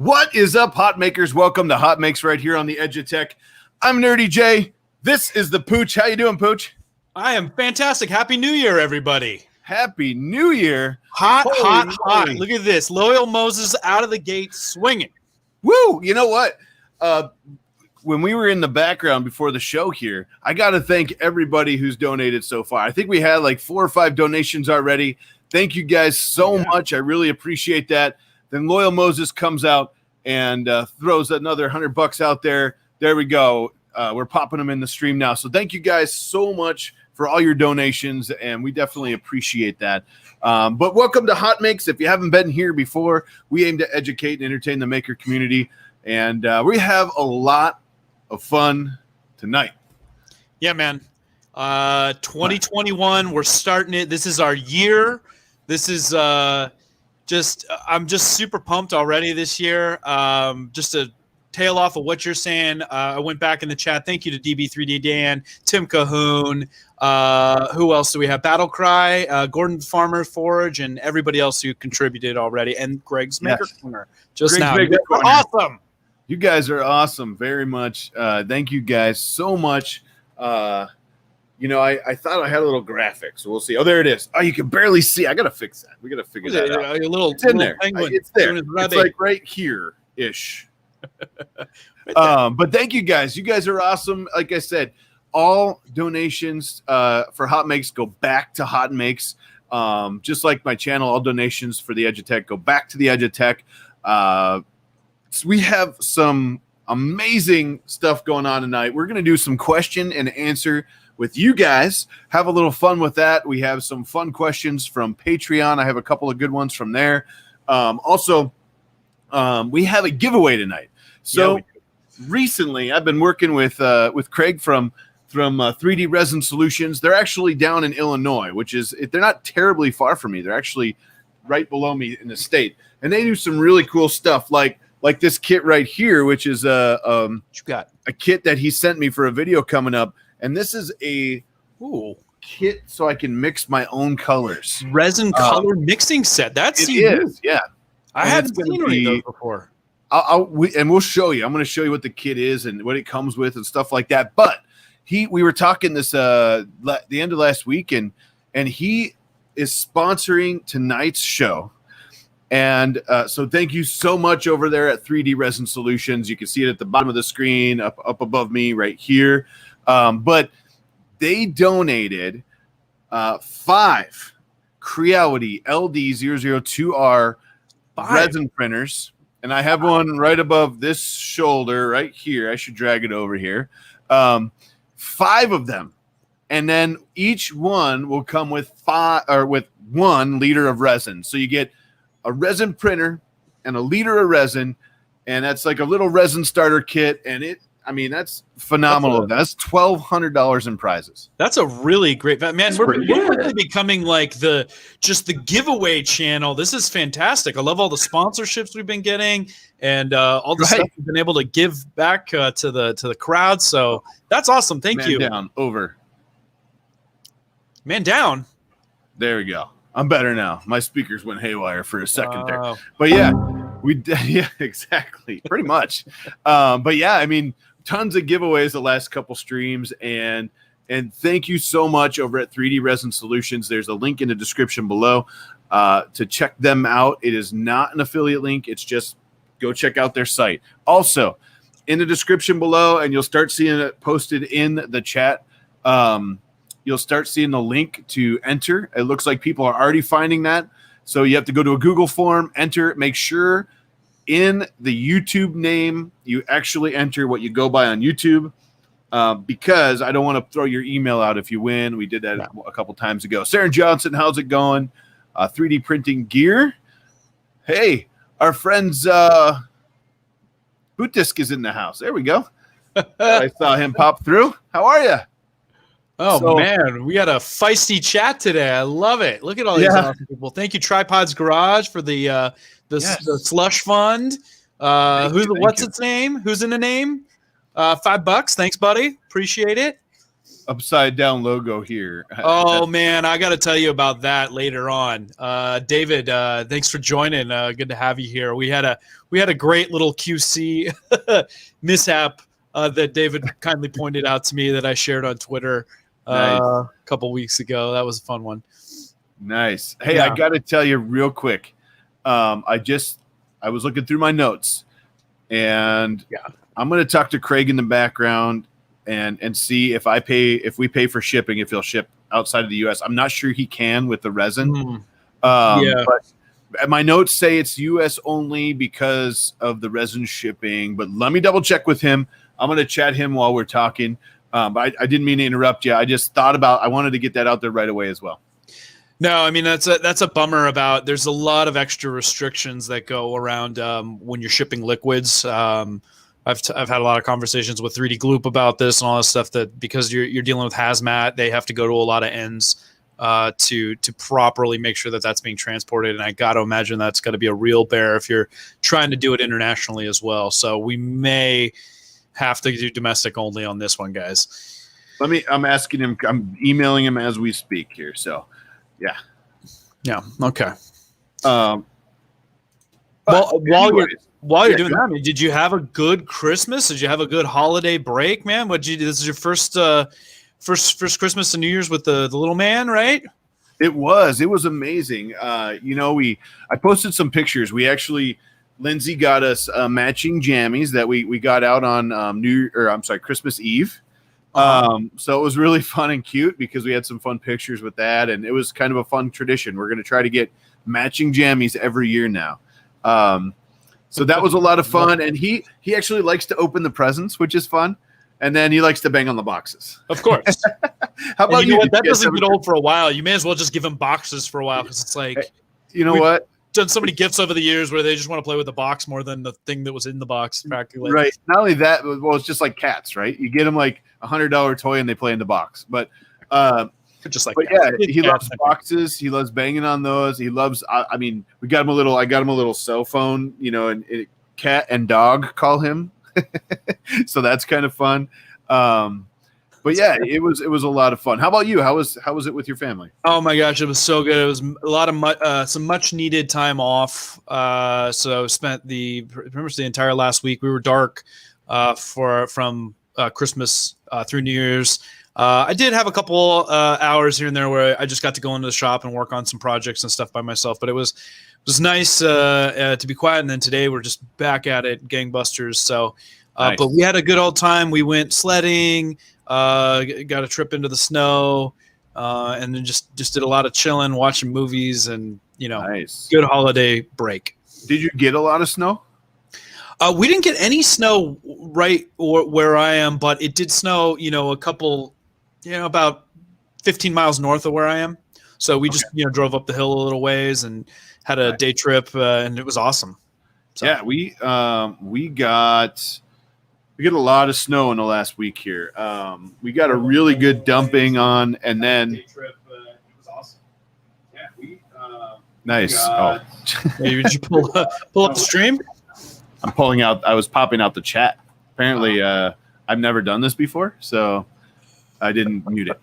What is up, Hot Makers? Welcome to HotMakes right here on the Edge of Tech. I'm Nerdy J. This is the Pooch. How you doing, Pooch? I am fantastic. Happy New Year, everybody. Happy New Year. Hot. Look at this. Loyal Moses out of the gate swinging. Woo! You know what? When we were in the background before the show here, I got to thank everybody who's donated so far. I think we had like 4 or 5 donations already. Thank you guys so much. I really appreciate that. Then Loyal Moses comes out and throws another $100 out there. There we go. We're popping them in the stream now. So thank you guys so much for all your donations, and we definitely appreciate that. But welcome to HotMakes. If you haven't been here before, we aim to educate and entertain the maker community, and we have a lot of fun tonight. Yeah, man. 2021, we're starting it. This is our year. This is I'm just super pumped already this year. Just to tail off of what you're saying, I went back in the chat. Thank you to DB3D Dan, Tim Cahoon. Who else do we have? Battle Cry, Gordon Farmer Forge, and everybody else who contributed already, and Greg's Maker Corner just now. Awesome. You guys are awesome, very much. Thank you guys so much. I thought I had a little graphic, so we'll see. Oh, there it is. Oh, you can barely see. I got to fix that. We got to figure that out. It's in there. It's there. It's like right here-ish. But thank you guys. You guys are awesome. Like I said, all donations for HotMakes go back to HotMakes. Just like my channel, all donations for the Edge of Tech go back to the Edge of Tech. So we have some amazing stuff going on tonight. We're going to do some question and answer with you guys. Have a little fun with that. We have some fun questions from Patreon. I have a couple of good ones from there. Also, we have a giveaway tonight. So recently, I've been working with Craig from 3D Resin Solutions. They're actually down in Illinois, they're not terribly far from me. They're actually right below me in the state, and they do some really cool stuff like this kit right here, which is a kit that he sent me for a video coming up. And this is a kit so I can mix my own colors. Resin color mixing set. That's yeah. I hadn't seen any of those before. We'll show you. I'm going to show you what the kit is and what it comes with and stuff like that. But we were talking this the end of last week, and he is sponsoring tonight's show. And so thank you so much over there at 3D Resin Solutions. You can see it at the bottom of the screen, up above me right here. But they donated 5 Creality LD002R resin printers. And I have one right above this shoulder right here. I should drag it over here. 5 of them. And then each one will come with 1 liter of resin. So you get a resin printer and a liter of resin, and that's like a little resin starter kit. And that's phenomenal. That's $1,200 in prizes. That's a really great, man. We're really becoming like the giveaway channel. This is fantastic. I love all the sponsorships we've been getting, and all the stuff we've been able to give back to the crowd. So that's awesome. Thank you. Man down. There we go. I'm better now. My speakers went haywire for a second there. But yeah, exactly. Pretty much. But yeah, tons of giveaways the last couple streams, and thank you so much over at 3D Resin Solutions. There's a link in the description below to check them out. It is not an affiliate link. It's just go check out their site. Also, in the description below, and you'll start seeing it posted in the chat, you'll start seeing the link to enter. It looks like people are already finding that. So you have to go to a Google form, enter, make sure in the YouTube name you actually enter what you go by on YouTube, because I don't want to throw your email out if you win. We did that a couple times ago. Sarah Johnson, how's it going? 3D printing gear. Hey, our friends Boot Disc is in the house. There we go. I saw him pop through. How are you? Oh, man, we got a feisty chat today. I love it. Look at all these awesome people. Thank you, Tripods Garage, for the slush fund. What's its name? Who's in the name? $5. Thanks, buddy. Appreciate it. upside down logo here. Oh man, I got to tell you about that later on. David, thanks for joining. Good to have you here. We had a great little QC mishap that David kindly pointed out to me that I shared on Twitter a couple weeks ago. That was a fun one. Nice. Hey, I got to tell you real quick. I was looking through my notes, and I'm going to talk to Craig in the background and see if we pay for shipping, if he'll ship outside of the U.S. I'm not sure he can with the resin. But my notes say it's U.S. only because of the resin shipping. But let me double check with him. I'm going to chat him while we're talking. But I didn't mean to interrupt you. I just I wanted to get that out there right away as well. No, I mean that's a bummer. There's a lot of extra restrictions that go around when you're shipping liquids. I've had a lot of conversations with 3D Gloop about this and all this stuff, that because you're dealing with hazmat, they have to go to a lot of ends to properly make sure that that's being transported. And I got to imagine that's got to be a real bear if you're trying to do it internationally as well. So we may have to do domestic only on this one, guys. I'm asking him. I'm emailing him as we speak here. So, yeah. Okay. Well, while you're doing that, I mean, did you have a good Christmas? Did you have a good holiday break, man? This is your first Christmas and New Year's with the little man, right? It was amazing. I posted some pictures. Lindsay got us matching jammies that we got out on Christmas Eve. So it was really fun and cute because we had some fun pictures with that, and it was kind of a fun tradition. We're going to try to get matching jammies every year now. So that was a lot of fun, and he actually likes to open the presents, which is fun, and then he likes to bang on the boxes. Of course. How about you? That doesn't get old for a while. You may as well just give him boxes for a while, because it's like, you know what? Done so many gifts over the years where they just want to play with the box more than the thing that was in the box. Practically. Right. Not only that, well, it's just like cats, right? You get them like $100 toy and they play in the box, but he loves boxes. He loves banging on those. He loves. I got him a little cell phone. And cat and dog call him, so that's kind of fun. But yeah, it was a lot of fun. How about you? How was it with your family? Oh my gosh, it was so good. It was a lot of some much needed time off. So spent the entire last week. We were dark from Christmas through New Year's. I did have a couple hours here and there where I just got to go into the shop and work on some projects and stuff by myself. But it was nice to be quiet. And then today we're just back at it, gangbusters. So, nice. But we had a good old time. We went sledding, got a trip into the snow, and then just did a lot of chilling, watching movies, and nice. Good holiday break. Did you get a lot of snow? We didn't get any snow right where I am, but it did snow, a couple. About 15 miles north of where I am. So we just, drove up the hill a little ways and had a day trip, and it was awesome. So. Yeah, we got a lot of snow in the last week here. We got a really good dumping on, and then day trip. It was awesome. Yeah, nice. Did you pull up the stream? I'm pulling out. I was popping out the chat. Apparently, I've never done this before, so. I didn't mute it.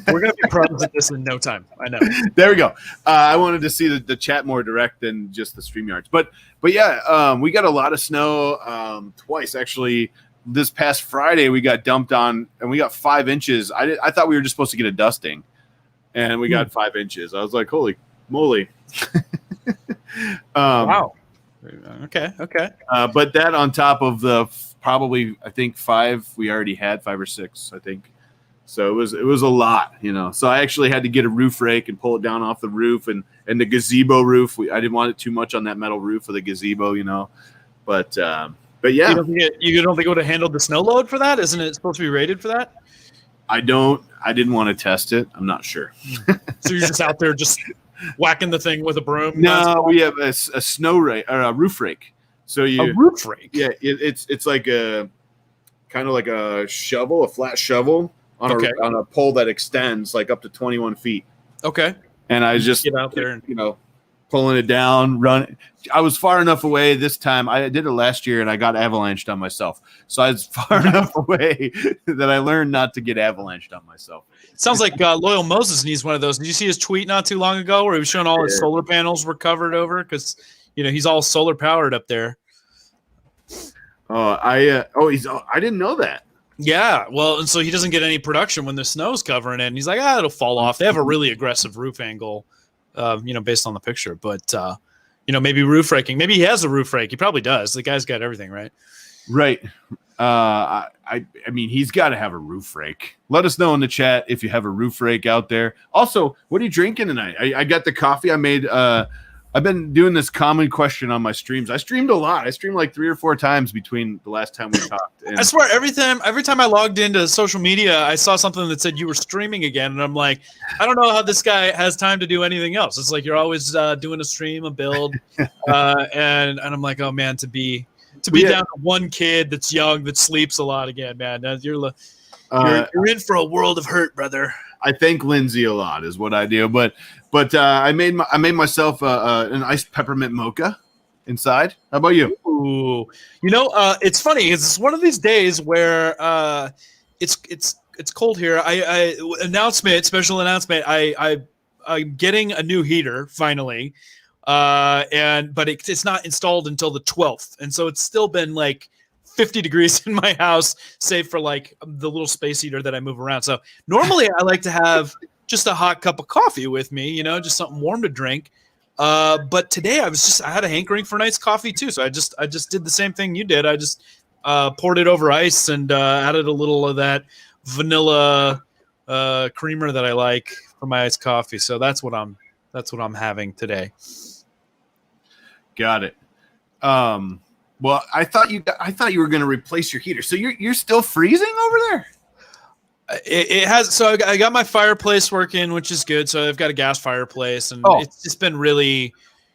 We're going to be pros at this in no time. I know. There we go. I wanted to see the chat more direct than just the StreamYards. But yeah, we got a lot of snow twice. Actually, this past Friday, we got dumped on, and we got 5 inches. I thought we were just supposed to get a dusting, and we got 5 inches. I was like, holy moly. Wow. Okay. But that on top of the probably, I think 5, we already had 5 or 6, I think. So it was a lot, So I actually had to get a roof rake and pull it down off the roof and the gazebo roof. I didn't want it too much on that metal roof of the gazebo, But yeah. You don't think it would have handled the snow load for that? Isn't it supposed to be rated for that? I didn't want to test it. I'm not sure. So you're just out there just whacking the thing with a broom? No, we have a snow rake or a roof rake. So a roof rake? Yeah, it's like a kind of like a shovel, a flat shovel. On a pole that extends like up to 21 feet. Okay. And I just get out there and pulling it down, running. I was far enough away this time. I did it last year, and I got avalanched on myself. So I was far enough away that I learned not to get avalanched on myself. It sounds like Loyal Moses needs one of those. Did you see his tweet not too long ago where he was showing all his solar panels were covered over? Because, he's all solar powered up there. I didn't know that. Yeah, well, and so he doesn't get any production when the snow's covering it. And he's like, it'll fall off. They have a really aggressive roof angle, based on the picture. But, maybe roof raking. Maybe he has a roof rake. He probably does. The guy's got everything, right? Right. I mean, he's got to have a roof rake. Let us know in the chat if you have a roof rake out there. Also, what are you drinking tonight? I got the coffee I made. I've been doing this common question on my streams. I streamed a lot. I streamed like 3 or 4 times between the last time we talked. And I swear, every time I logged into social media, I saw something that said you were streaming again. And I'm like, I don't know how this guy has time to do anything else. It's like you're always doing a stream, a build. And I'm like, oh, man, to be down to one kid that's young, that sleeps a lot again, man. You're in for a world of hurt, brother. I thank Lindsay a lot is what I do, but I made myself an iced peppermint mocha inside. How about you? Ooh, it's funny. It's one of these days where it's cold here. Special announcement. I'm getting a new heater finally, but it's not installed until the 12th, and so it's still been like 50 degrees in my house, save for like the little space heater that I move around. So normally I like to have just a hot cup of coffee with me, just something warm to drink. But today I had a hankering for nice coffee too. So I just did the same thing you did. I just poured it over ice and added a little of that vanilla creamer that I like for my iced coffee. So that's what I'm having today. Got it. Well, I thought you were going to replace your heater. So you're still freezing over there? It has. So I got my fireplace working, which is good. So I've got a gas fireplace, and it's just been really.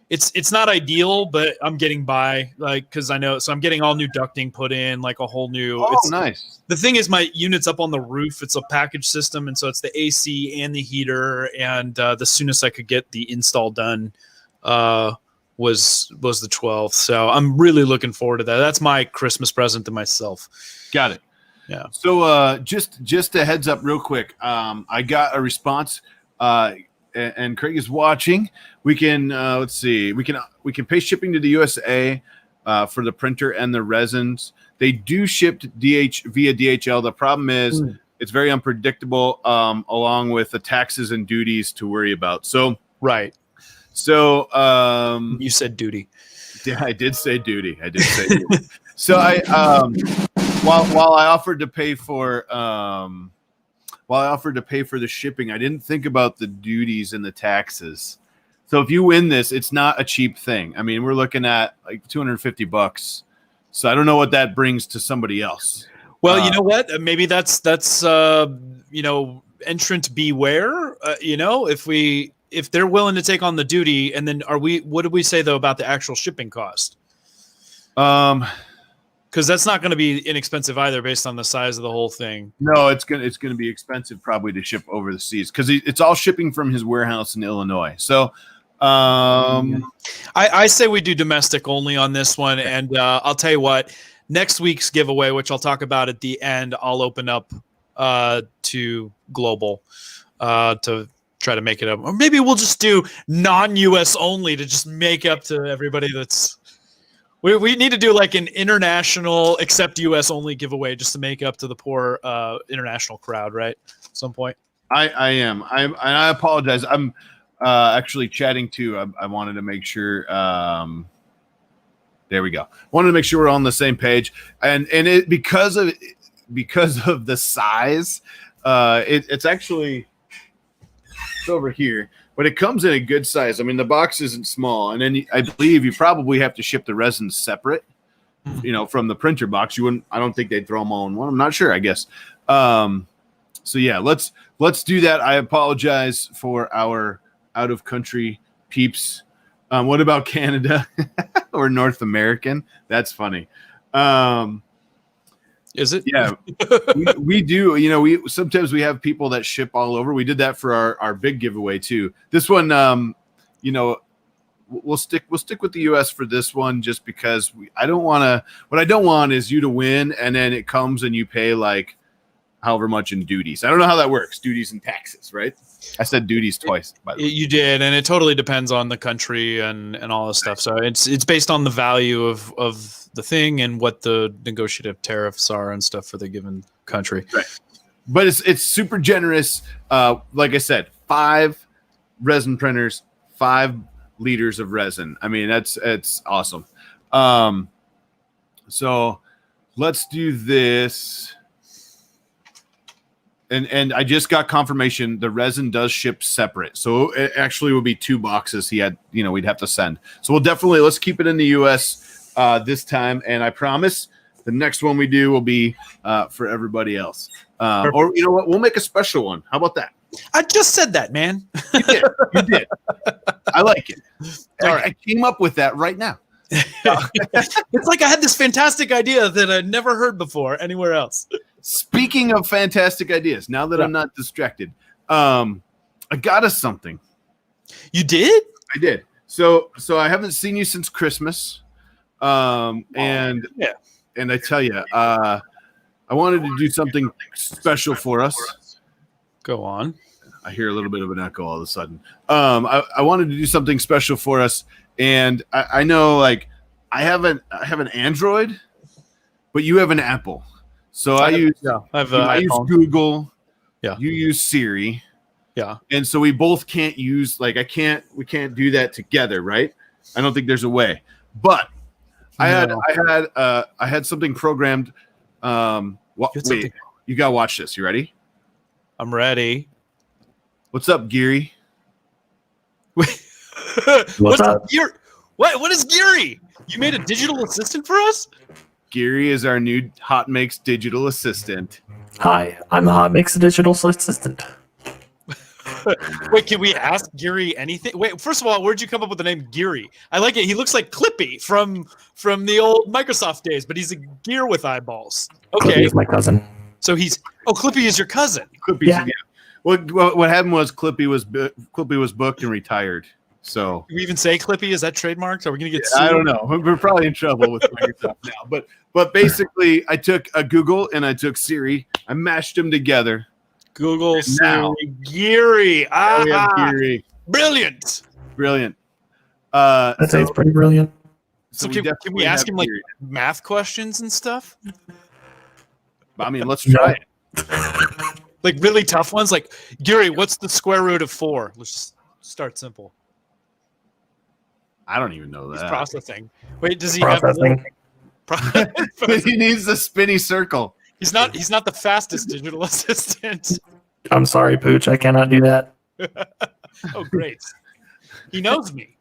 It's not ideal, but I'm getting by. Because I know. So I'm getting all new ducting put in, like a whole new. Oh, nice. The thing is, my unit's up on the roof. It's a package system, and so it's the AC and the heater. And the soonest I could get the install done. Was the 12th. So I'm really looking forward to that. That's my Christmas present to myself. Got it. Yeah. So just a heads up real quick. I got a response and Craig is watching. We can let's see. We can pay shipping to the USA for the printer and the resins. They do ship via DHL. The problem is it's very unpredictable along with the taxes and duties to worry about. So right. So you said duty. Yeah, I did say duty. So I while I offered to pay for the shipping, I didn't think about the duties and the taxes. So if you win this, it's not a cheap thing. I mean, we're looking at like $250. So I don't know what that brings to somebody else. Well, you know what? Maybe that's entrant beware. If they're willing to take on the duty, and then what did we say though about the actual shipping cost? Because that's not going to be inexpensive either, based on the size of the whole thing. No, it's gonna be expensive probably to ship over the seas because it's all shipping from his warehouse in Illinois. So, I say we do domestic only on this one, and I'll tell you what. Next week's giveaway, which I'll talk about at the end, I'll open up to global to try to make it up, or maybe we'll just do non-US only to just make up to everybody that's. We need to do like an international except US only giveaway just to make up to the poor international crowd, right? At some point. I apologize. I'm actually chatting too. I wanted to make sure. There we go. Wanted to make sure we're on the same page, and it because of the size, it's actually. It's over here, but it comes in a good size. I mean, the box isn't small, and then I believe you probably have to ship the resin separate, from the printer box. You wouldn't. I don't think they'd throw them all in one. I'm not sure. I guess. So yeah, let's do that. I apologize for our out of country peeps. What about Canada or North American? That's funny. Is it? Yeah, we do. We sometimes we have people that ship all over. We did that for our big giveaway too. This one, what we'll stick with the U.S. for this one, just because I don't want to. What I don't want is you to win, and then it comes and you pay like however much in duties. I don't know how that works. Duties and taxes, right? I said duties twice. By the way. You did, and it totally depends on the country and all this stuff. So it's based on the value of the thing and what the negotiative tariffs are and stuff for the given country. Right. But it's super generous. Like I said, 5 resin printers, 5 liters of resin. I mean, it's awesome. So let's do this. And I just got confirmation the resin does ship separate. So it actually would be 2 boxes we'd have to send. So let's keep it in the US this time. And I promise the next one we do will be for everybody else. Or you know what? We'll make a special one. How about that? I just said that, man. You did. I like it. I came up with that right now. It's like I had this fantastic idea that I'd never heard before anywhere else. Speaking of fantastic ideas, now that I'm not distracted, I got us something. You did? I did. So I haven't seen you since Christmas. And I tell you, I wanted to do something special for us. Go on. I hear a little bit of an echo all of a sudden. I wanted to do something special for us, and I know like I have an Android, but you have an Apple. So I use Google. Yeah. You use Siri. Yeah. And so we both can't use we can't do that together, right? I don't think there's a way. But I had something programmed. Wait, you gotta watch this. You ready? I'm ready. What's up, Geary? What's up, Geary? What is Geary? You made a digital assistant for us? Geary is our new HotMakes digital assistant. Hi, I'm the HotMakes digital assistant. Wait, can we ask Geary anything? Wait, first of all, where'd you come up with the name Geary? I like it. He looks like Clippy from the old Microsoft days, but he's a gear with eyeballs. Okay. Clippy is my cousin. So Clippy is your cousin. Clippy, yeah. What happened was Clippy was booked and retired. So do we even say Clippy? Is that trademarked? Are we going to get sued? I don't know. We're probably in trouble with Microsoft now. But basically, I took a Google and I took Siri. I mashed them together. Google, Siri, Geary. Geary. Brilliant. That sounds pretty brilliant. So can we ask him like math questions and stuff? I mean, let's try it. Like really tough ones, like Geary, what's the square root of 4? Let's just start simple. I don't even know that. He's processing. Wait, does he processing? He needs the spinny circle. He's not the fastest digital assistant. I'm sorry, Pooch. I cannot do that. Oh, great. He knows me.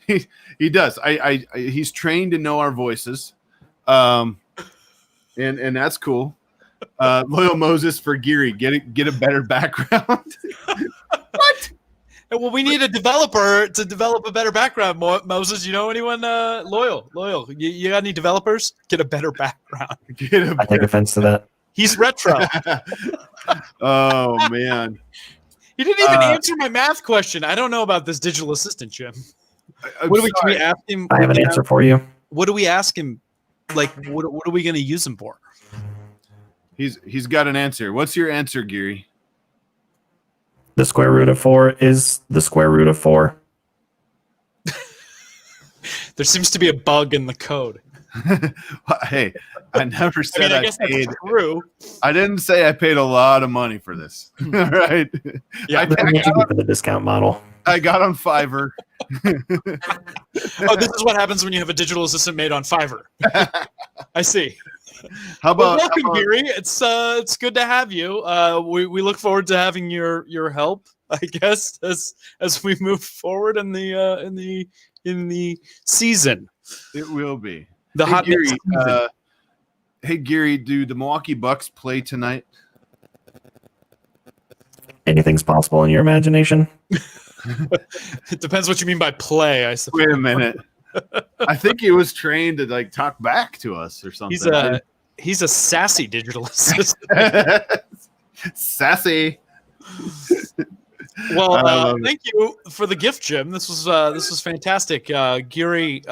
He does. He's trained to know our voices. And that's cool. Loyal Moses for Geary. Get a better background. What? Well, we need a developer to develop a better background. Moses, you know anyone loyal? You got any developers? Get a better background. I take offense to that. He's retro. Oh man. He didn't even answer my math question. I don't know about this digital assistant, Jim. Can we ask him? I have an answer for you. What do we ask him? Like, what are we going to use him for? He's got an answer. What's your answer, Geary? The square root of 4 is the square root of 4. There seems to be a bug in the code. Hey, I never said I paid. That's true. I didn't say I paid a lot of money for this. All right. Yeah, for the discount model. I got on Fiverr. Oh, this is what happens when you have a digital assistant made on Fiverr. I see. Welcome, Geary. It's good to have you. We look forward to having your help, I guess, as we move forward in the season. It will be the hot Geary. Hey Geary, do the Milwaukee Bucks play tonight? Anything's possible in your imagination. It depends what you mean by play, I suppose. Wait a minute. I think he was trained to talk back to us or something. He's a sassy digital assistant. Sassy. Well, thank you for the gift, Jim. This was fantastic. Geary,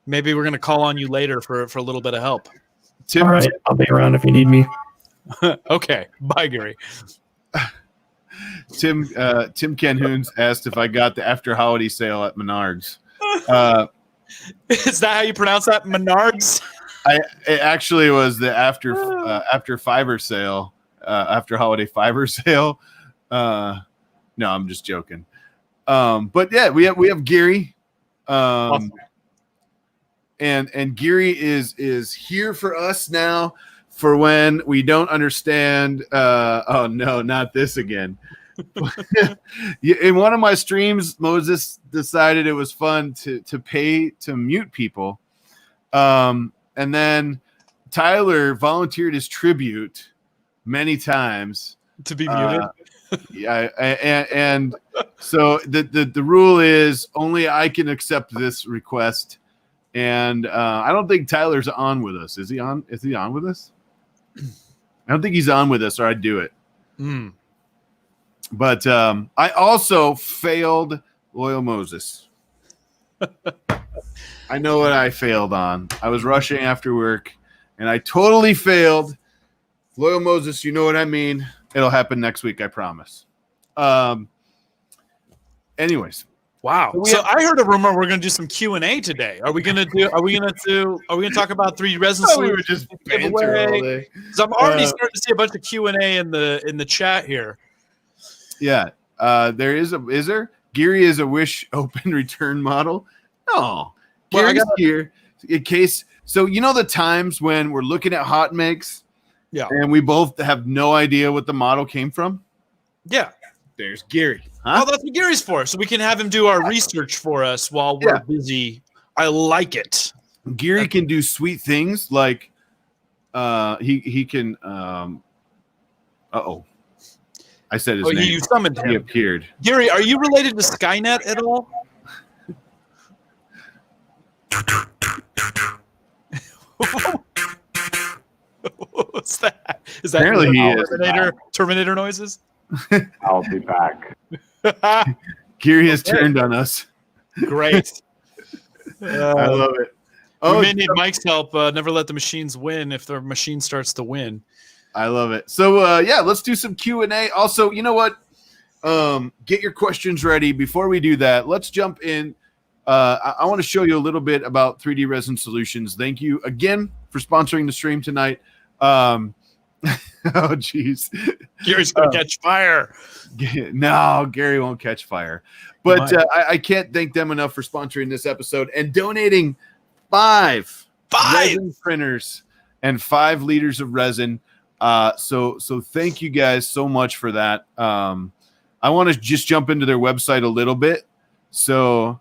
maybe we're gonna call on you later for a little bit of help. All right, I'll be around if you need me. Okay, bye, Geary. Tim Kenhoons asked if I got the after holiday sale at Menards. Is that how you pronounce that, Menards? It actually was the after fiber sale, after holiday fiber sale. No, I'm just joking. But yeah, we have Geary, Awesome. and Geary is here for us now for when we don't understand. Oh no, not this again. In one of my streams, Moses decided it was fun to pay to mute people. And then Tyler volunteered his tribute many times To be muted. Yeah, and so the rule is only I can accept this request, and I don't think Tyler's on with us. Is he on? Is he on with us? I don't think he's on with us, or I'd do it. But I also failed Loyal Moses. I know what I failed on. I was rushing after work, and I totally failed. Loyal Moses, you know what I mean. It'll happen next week, I promise. Anyways, wow. So I heard a rumor we're going to do some Q&A today. Are we going to talk about 3D resin solutions? We were just banter all day. So I'm already starting to see a bunch of Q&A in the chat here. Yeah. There is there? Geary is a Wish open return model. No. Geary's here in case. So you know the times when we're looking at HotMakes, yeah, and we both have no idea what the model came from? Yeah. There's Geary. Huh? Oh, that's what Geary's for. So we can have him do our research for us while we're busy. I like it. Geary can do sweet things like he can uh-oh. I said his name. You summoned him. He appeared. Geary, are you related to Skynet at all? What's that? Is that apparently he Terminator noises? I'll be back. Geary has turned on us. Great. I love it. We may need Mike's help. Never let the machines win if the machine starts to win. I love it. So let's do some Q&A. Also, you know what? Get your questions ready. Before we do that, let's jump in. I want to show you a little bit about 3D Resin Solutions. Thank you again for sponsoring the stream tonight. Oh, jeez. Gary's going to catch fire. No, Geary won't catch fire. But I can't thank them enough for sponsoring this episode and donating five resin printers and 5 liters of resin. So thank you guys so much for that. I want to just jump into their website a little bit. So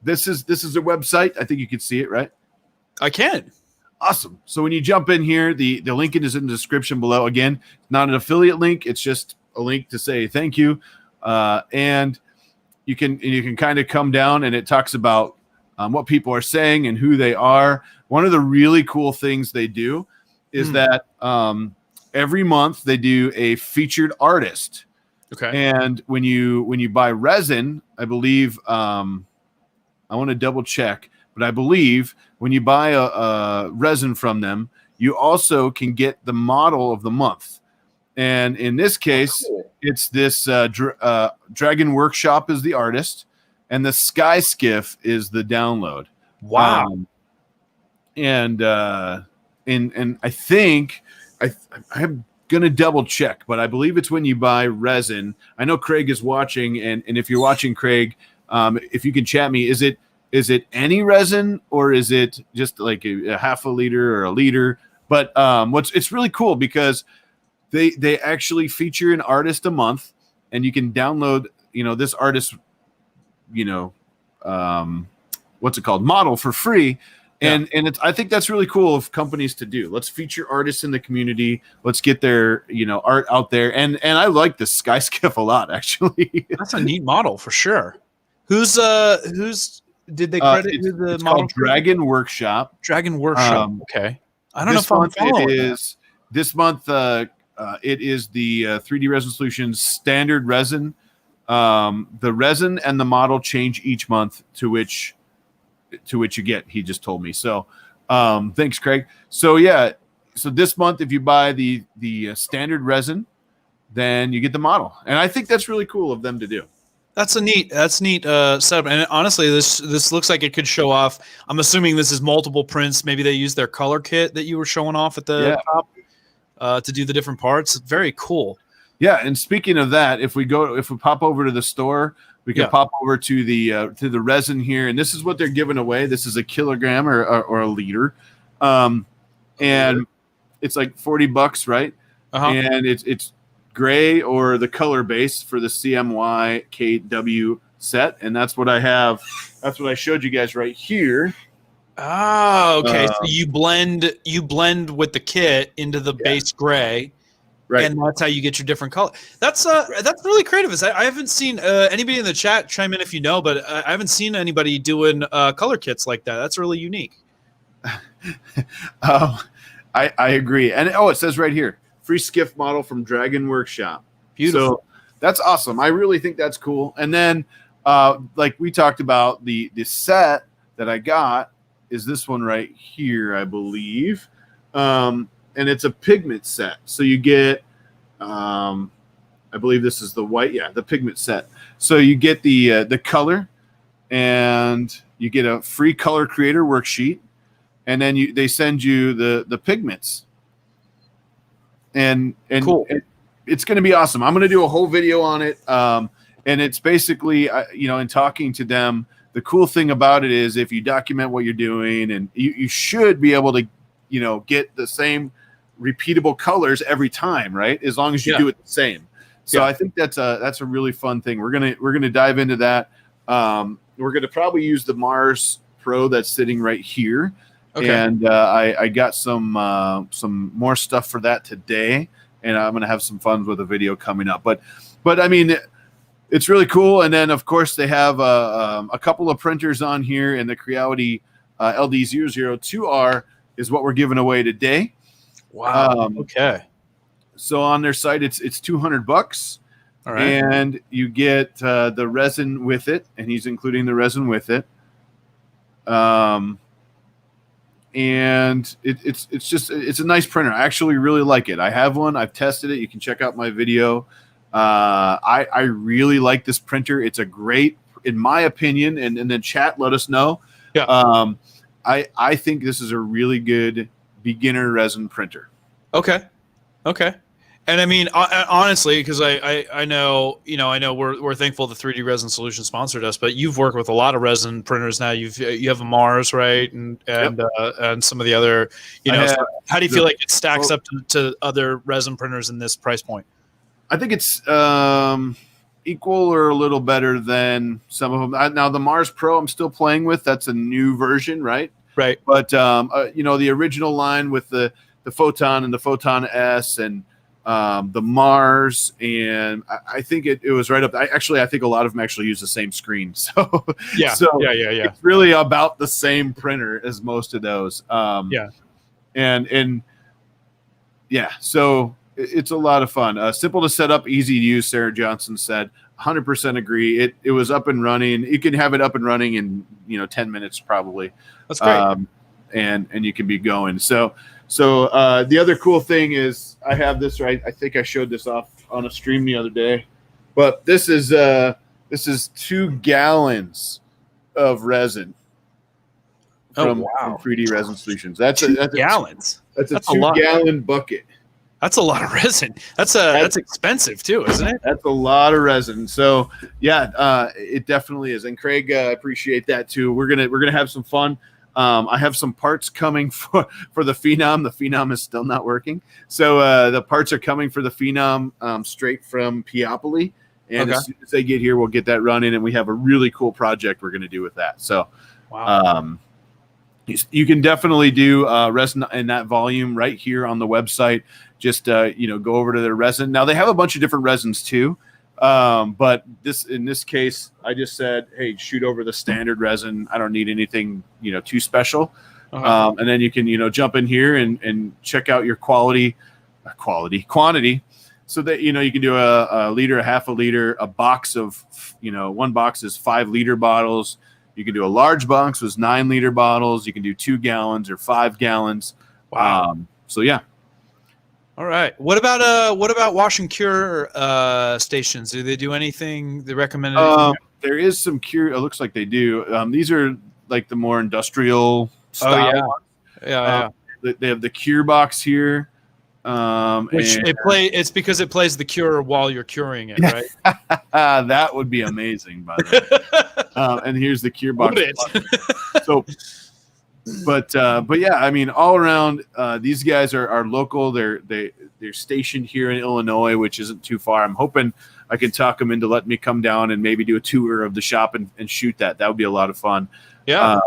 this is their website. I think you can see it, right? I can. Awesome. So when you jump in here, the link is in the description below. Again, not an affiliate link. It's just a link to say thank you. And you can kind of come down, and it talks about what people are saying and who they are. One of the really cool things they do is that every month they do a featured artist. Okay. And when you buy resin, I believe I want to double check, but I believe when you buy a resin from them, you also can get the model of the month. And in this case, it's this Dragon Workshop is the artist, and the Sky Skiff is the download. Wow. And I think I'm gonna double check, but I believe it's when you buy resin. I know Craig is watching, and if you're watching, Craig, if you can chat me, is it any resin, or is it just like a half a liter or a liter? But it's really cool because they actually feature an artist a month, and you can download this artist what's it called, model for free. And I think that's really cool of companies to do. Let's feature artists in the community. Let's get their art out there. And I like the Sky Skiff a lot, actually. That's a neat model for sure. Who's did they credit who the it's model? Called Dragon Workshop. Dragon Workshop. Okay. I don't know if I'm following this month. It is the 3D Resin Solutions standard resin. The resin and the model change each month to which you get. He just told me. So thanks, Craig. So yeah, so this month if you buy the standard resin, then you get the model, and I think that's really cool of them to do. That's neat setup. And honestly, this looks like it could show off. I'm assuming this is multiple prints. Maybe they use their color kit that you were showing off at the top to do the different parts. Very cool. Yeah, and speaking of that, if we pop over to the store, we can pop over to the resin here, and this is what they're giving away. This is a kilogram or a liter, and it's like $40, right? And it's gray or the color base for the CMY KW set, and that's what I have. That's what I showed you guys right here. Oh, okay. So you blend with the kit into the base gray. Right. And that's how you get your different color. That's really creative. I haven't seen anybody in the chat chime in if you know, but I haven't seen anybody doing color kits like that. That's really unique. I agree. And it says right here, free skiff model from Dragon Workshop. Beautiful. So that's awesome. I really think that's cool. And then like we talked about, the set that I got is this one right here, I believe. And it's a pigment set. So you get, I believe this is the white, the pigment set. So you get the color, and you get a free color creator worksheet, and then they send you the pigments. And cool. It's going to be awesome. I'm going to do a whole video on it. And it's basically, in talking to them, the cool thing about it is if you document what you're doing, and you should be able to, get the same repeatable colors every time, right? As long as you do it the same. So I think that's a really fun thing. We're gonna dive into that. We're gonna probably use the Mars Pro that's sitting right here. Okay. And I got some more stuff for that today, and I'm gonna have some fun with a video coming up. But I mean, it's really cool. And then of course they have a couple of printers on here, and the Creality LD002R is what we're giving away today. Wow. Okay. So on their site, it's $200. All right. And you get the resin with it, and he's including the resin with it. And it's a nice printer. I actually really like it. I have one. I've tested it. You can check out my video. I really like this printer. It's a great, in my opinion, and then chat, let us know. Yeah. I think this is a really good beginner resin printer. Okay. And I mean, honestly, because I know we're thankful the 3D Resin Solution sponsored us, but you've worked with a lot of resin printers now. You have a Mars, right, and some of the other, so how do you feel like it stacks up to other resin printers in this price point? I think it's equal or a little better than some of them. Now the Mars Pro I'm still playing with. That's a new version, right? Right. But the original line with the Photon and the Photon S and the Mars, and I think it was right up. I think a lot of them actually use the same screen. So yeah. It's really about the same printer as most of those. So it's a lot of fun. Simple to set up, easy to use. Sarah Johnson said, 100% agree. It was up and running. You can have it up and running in 10 minutes probably. That's great. And you can be going. So the other cool thing is I have this right. I think I showed this off on a stream the other day, but this is 2 gallons of resin from 3D Resin Solutions. That's 2 gallons. That's a 2-gallon bucket. That's a lot of resin. That's expensive too, isn't it? That's a lot of resin. So yeah, it definitely is. And Craig, I appreciate that too. We're gonna have some fun. I have some parts coming for the Phenom. The Phenom is still not working. So the parts are coming for the Phenom straight from Peopoli. And as soon as they get here, we'll get that running. And we have a really cool project we're going to do with that. So you can definitely do resin in that volume right here on the website. Just, go over to their resin. Now, they have a bunch of different resins too. But in this case, I just said, hey, shoot over the standard resin. I don't need anything, too special. And then you can, jump in here and check out your quantity. So that, you can do a liter, a half a liter, a box of, one box is 5 liter bottles. You can do a large box with 9 liter bottles. You can do 2 gallons or 5 gallons. Wow. So yeah. All right. What about wash and cure stations? Do they do anything they recommended? There is some cure. It looks like they do. These are like the more industrial style. Oh, yeah. They have the cure box here. Which it's because it plays the cure while you're curing it, right? That would be amazing, by the way. And here's the cure box. So, but yeah, I mean, all around, these guys are local. They're stationed here in Illinois, which isn't too far. I'm hoping I can talk them into letting me come down and maybe do a tour of the shop and shoot that. That would be a lot of fun. Yeah.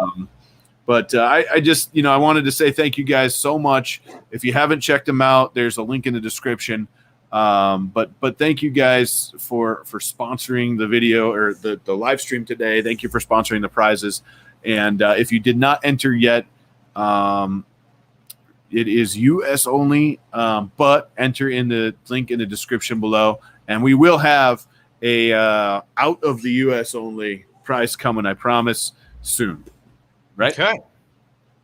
But I just, I wanted to say thank you guys so much. If you haven't checked them out, there's a link in the description. But thank you guys for sponsoring the video or the live stream today. Thank you for sponsoring the prizes. And if you did not enter yet, it is US only, but enter in the link in the description below. And we will have a out of the US only prize coming, I promise, soon. Right?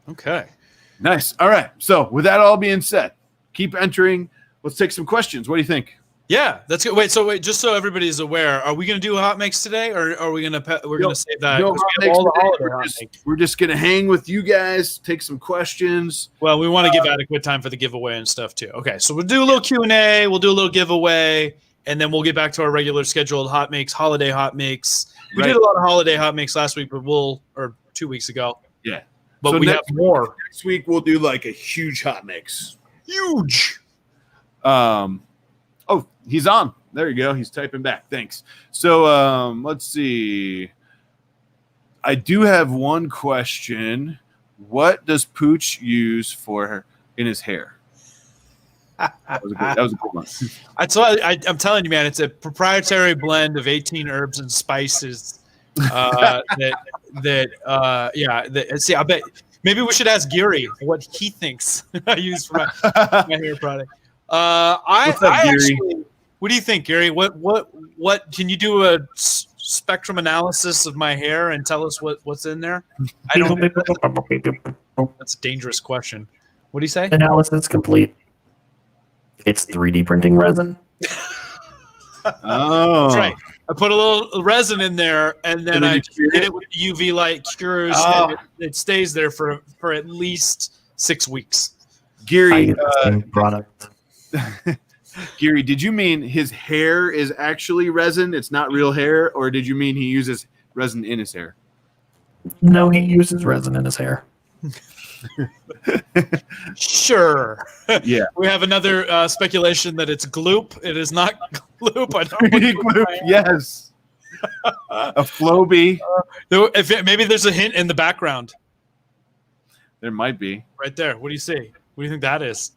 Okay. Nice. All right. So with that all being said, keep entering. Let's take some questions. What do you think? Yeah, that's good. Wait, just so everybody's aware, are we going to do hot makes today, or are we going to save that? We're just going to hang with you guys, take some questions. Well, we want to give adequate time for the giveaway and stuff too. Okay, so we'll do a little Q&A, we'll do a little giveaway, and then we'll get back to our regular scheduled hot makes, holiday hot makes. We did a lot of holiday hot makes last week, but 2 weeks ago. Yeah. But so we have more. Next week we'll do like a huge hot mix. Huge. Oh, he's on. There you go. He's typing back. Thanks. So let's see. I do have one question. What does Pooch use in his hair? That was a good one. I'm telling you, man, it's a proprietary blend of 18 herbs and spices. See, I bet maybe we should ask Geary what he thinks I use for my hair product. Geary? What do you think, Geary? What can you do a spectrum analysis of my hair and tell us what's in there? I don't. That's a dangerous question. What do you say? Analysis complete. It's 3D printing resin. Oh, that's right. I put a little resin in there, and then I hit it with UV light cures, and it stays there for at least 6 weeks. Geary, product. Geary, did you mean his hair is actually resin? It's not real hair, or did you mean he uses resin in his hair? No, he uses resin in his hair. Sure. Yeah. We have another speculation that it's gloop. It is not gloop. I don't know. Gloop, yes. A Floby. Maybe there's a hint in the background. There might be. Right there. What do you see? What do you think that is?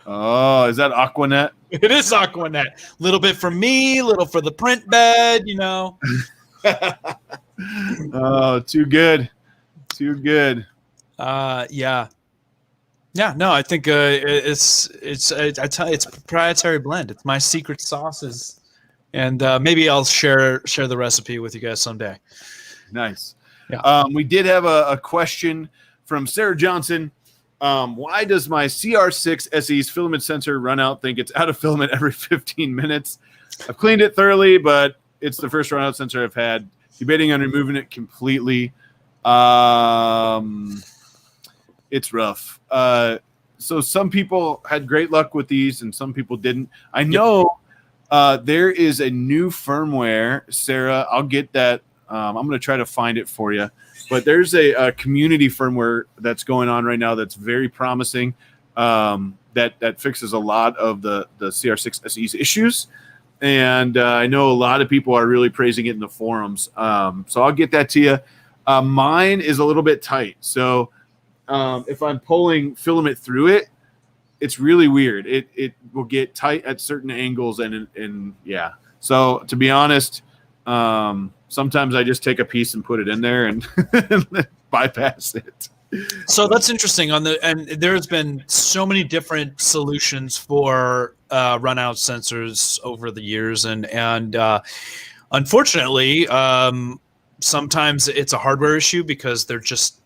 Oh, is that Aquanet? It is Aquanet. Little bit for me, little for the print bed, Oh, too good. Too good. Yeah. No, I think it's proprietary blend. It's my secret sauces, and maybe I'll share the recipe with you guys someday. Nice. Yeah. We did have a question from Sarah Johnson. Why does my CR6 SE's filament sensor run out? Think it's out of filament every 15 minutes. I've cleaned it thoroughly, but it's the first run out sensor I've had. Debating on removing it completely. It's rough. So some people had great luck with these and some people didn't. I know there is a new firmware, Sarah. I'll get that. I'm going to try to find it for you. But there's a community firmware that's going on right now that's very promising, that fixes a lot of the CR6 SE's issues. And I know a lot of people are really praising it in the forums. So I'll get that to you. Mine is a little bit tight. So if I'm pulling filament through it, it's really weird. It will get tight at certain angles. And yeah. So to be honest, sometimes I just take a piece and put it in there and bypass it. So that's interesting. And there's been so many different solutions for run out sensors over the years, and unfortunately, sometimes it's a hardware issue because they're just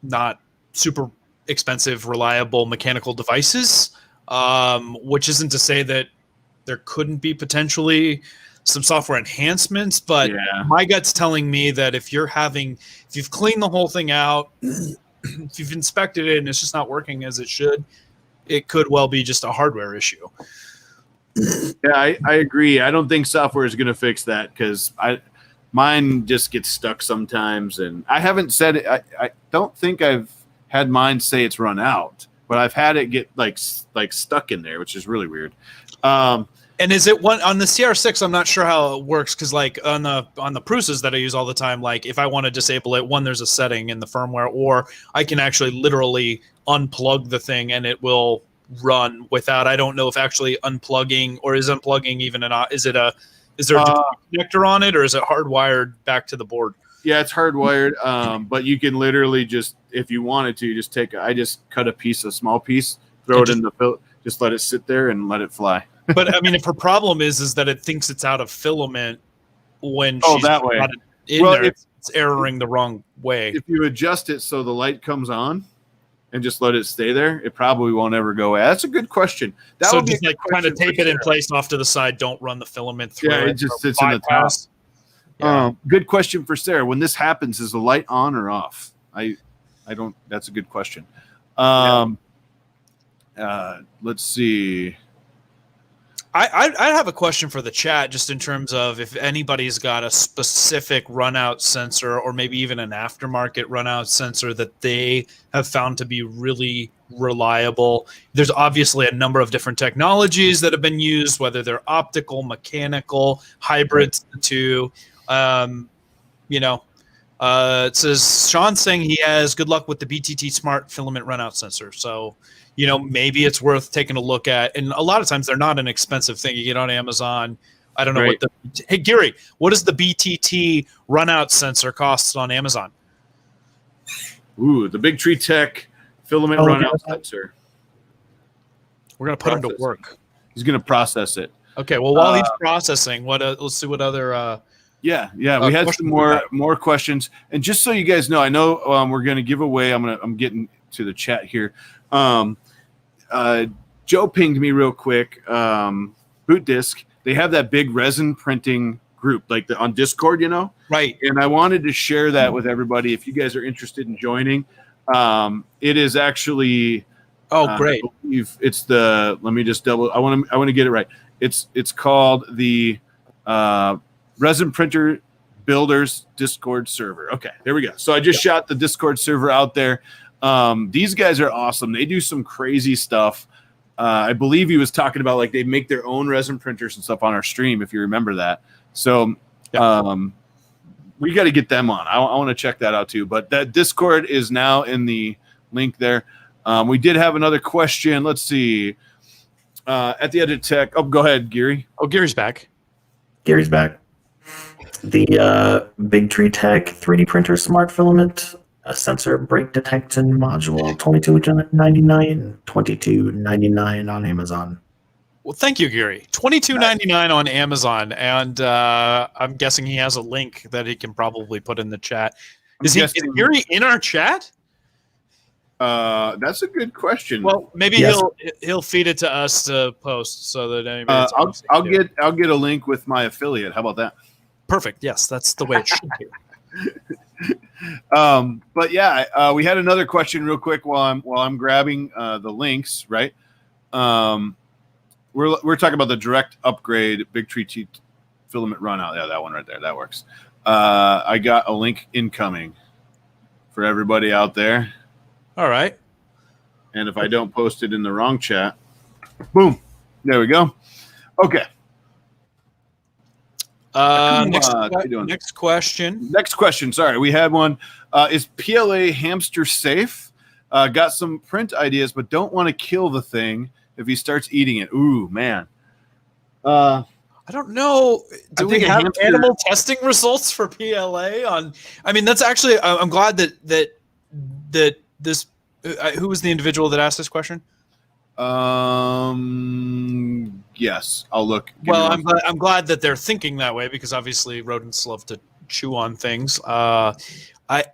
not super expensive, reliable mechanical devices. Which isn't to say that there couldn't be potentially some software enhancements, but my gut's telling me that if you've cleaned the whole thing out, if you've inspected it and it's just not working as it should, it could well be just a hardware issue. Yeah, I agree. I don't think software is going to fix that because mine just gets stuck sometimes, and I haven't said it. I don't think I've had mine say it's run out, but I've had it get like stuck in there, which is really weird. And is it one on the CR6? I'm not sure how it works because, like on the Prusas that I use all the time, like if I want to disable it, there's a setting in the firmware, or I can actually literally unplug the thing and it will run without. I don't know if actually unplugging or is unplugging even is there a connector on it, or is it hardwired back to the board? Yeah, it's hardwired. But you can literally just, if you wanted to, I just cut a small piece, throw it in the just let it sit there and let it fly. But I mean, if her problem is that it thinks it's out of filament when she's that way. got it in there, it's erroring the wrong way. If you adjust it so the light comes on and just let it stay there, it probably won't ever go away. That's a good question. So just like kind of tape it in place off to the side. Don't run the filament through. Yeah, it just sits in the top. Yeah. Good question for Sarah. When this happens, is the light on or off? I don't. That's a good question. Let's see. I have a question for the chat, just in terms of if anybody's got a specific runout sensor or maybe even an aftermarket runout sensor that they have found to be really reliable. There's obviously a number of different technologies that have been used, whether they're optical, mechanical, hybrids, the two. It says Sean's saying he has good luck with the BTT Smart filament runout sensor. So, maybe it's worth taking a look at. And a lot of times they're not an expensive thing. You get on Amazon. I don't know hey, Geary, what does the BTT runout sensor cost on Amazon? Ooh, the Big Tree Tech filament runout sensor. We're going to put him to work. He's going to process it. Okay. Well, while he's processing, let's see what other, we had some more questions. And just so you guys know, I know we're going to give away, I'm getting to the chat here. Joe pinged me real quick. Boot Disc, they have that big resin printing group, like on Discord, Right. And I wanted to share that with everybody. If you guys are interested in joining, it is actually. Oh, great! It's the. Let me just double. I want to get it right. It's called the Resin Printer Builders Discord server. Okay, there we go. So I just shot the Discord server out there. These guys are awesome. They do some crazy stuff. I believe he was talking about like they make their own resin printers and stuff on our stream, if you remember that. So we got to get them on. I want to check that out too. But that Discord is now in the link there. We did have another question. Let's see. At the Edit Tech. Oh, go ahead, Geary. Oh, Geary's back. Gary's back. The Big Tree Tech 3D printer smart filament sensor break detection module, $22.99 on Amazon. Well, thank you, Geary. $22.99 on Amazon, and I'm guessing he has a link that he can probably put in the chat. Is Geary in our chat? That's a good question. Well, maybe he'll feed it to us to post so that anybody. I'll get a link with my affiliate. How about that? Perfect. Yes, that's the way it should be. But yeah, we had another question real quick while I'm grabbing the links. Right. We're talking about the direct upgrade Big Tree filament runout. Yeah, that one right there. That works. I got a link incoming for everybody out there. All right. And if I don't post it in the wrong chat, boom, there we go. Okay. Next question. Sorry, we had one. Is PLA hamster safe? Got some print ideas, but don't want to kill the thing if he starts eating it. Ooh, man. I don't know. Do we have animal testing results for PLA on? I mean, that's actually. I'm glad that this. Who was the individual that asked this question? Yes, I'll look. Well, I'm glad that they're thinking that way because obviously rodents love to chew on things. I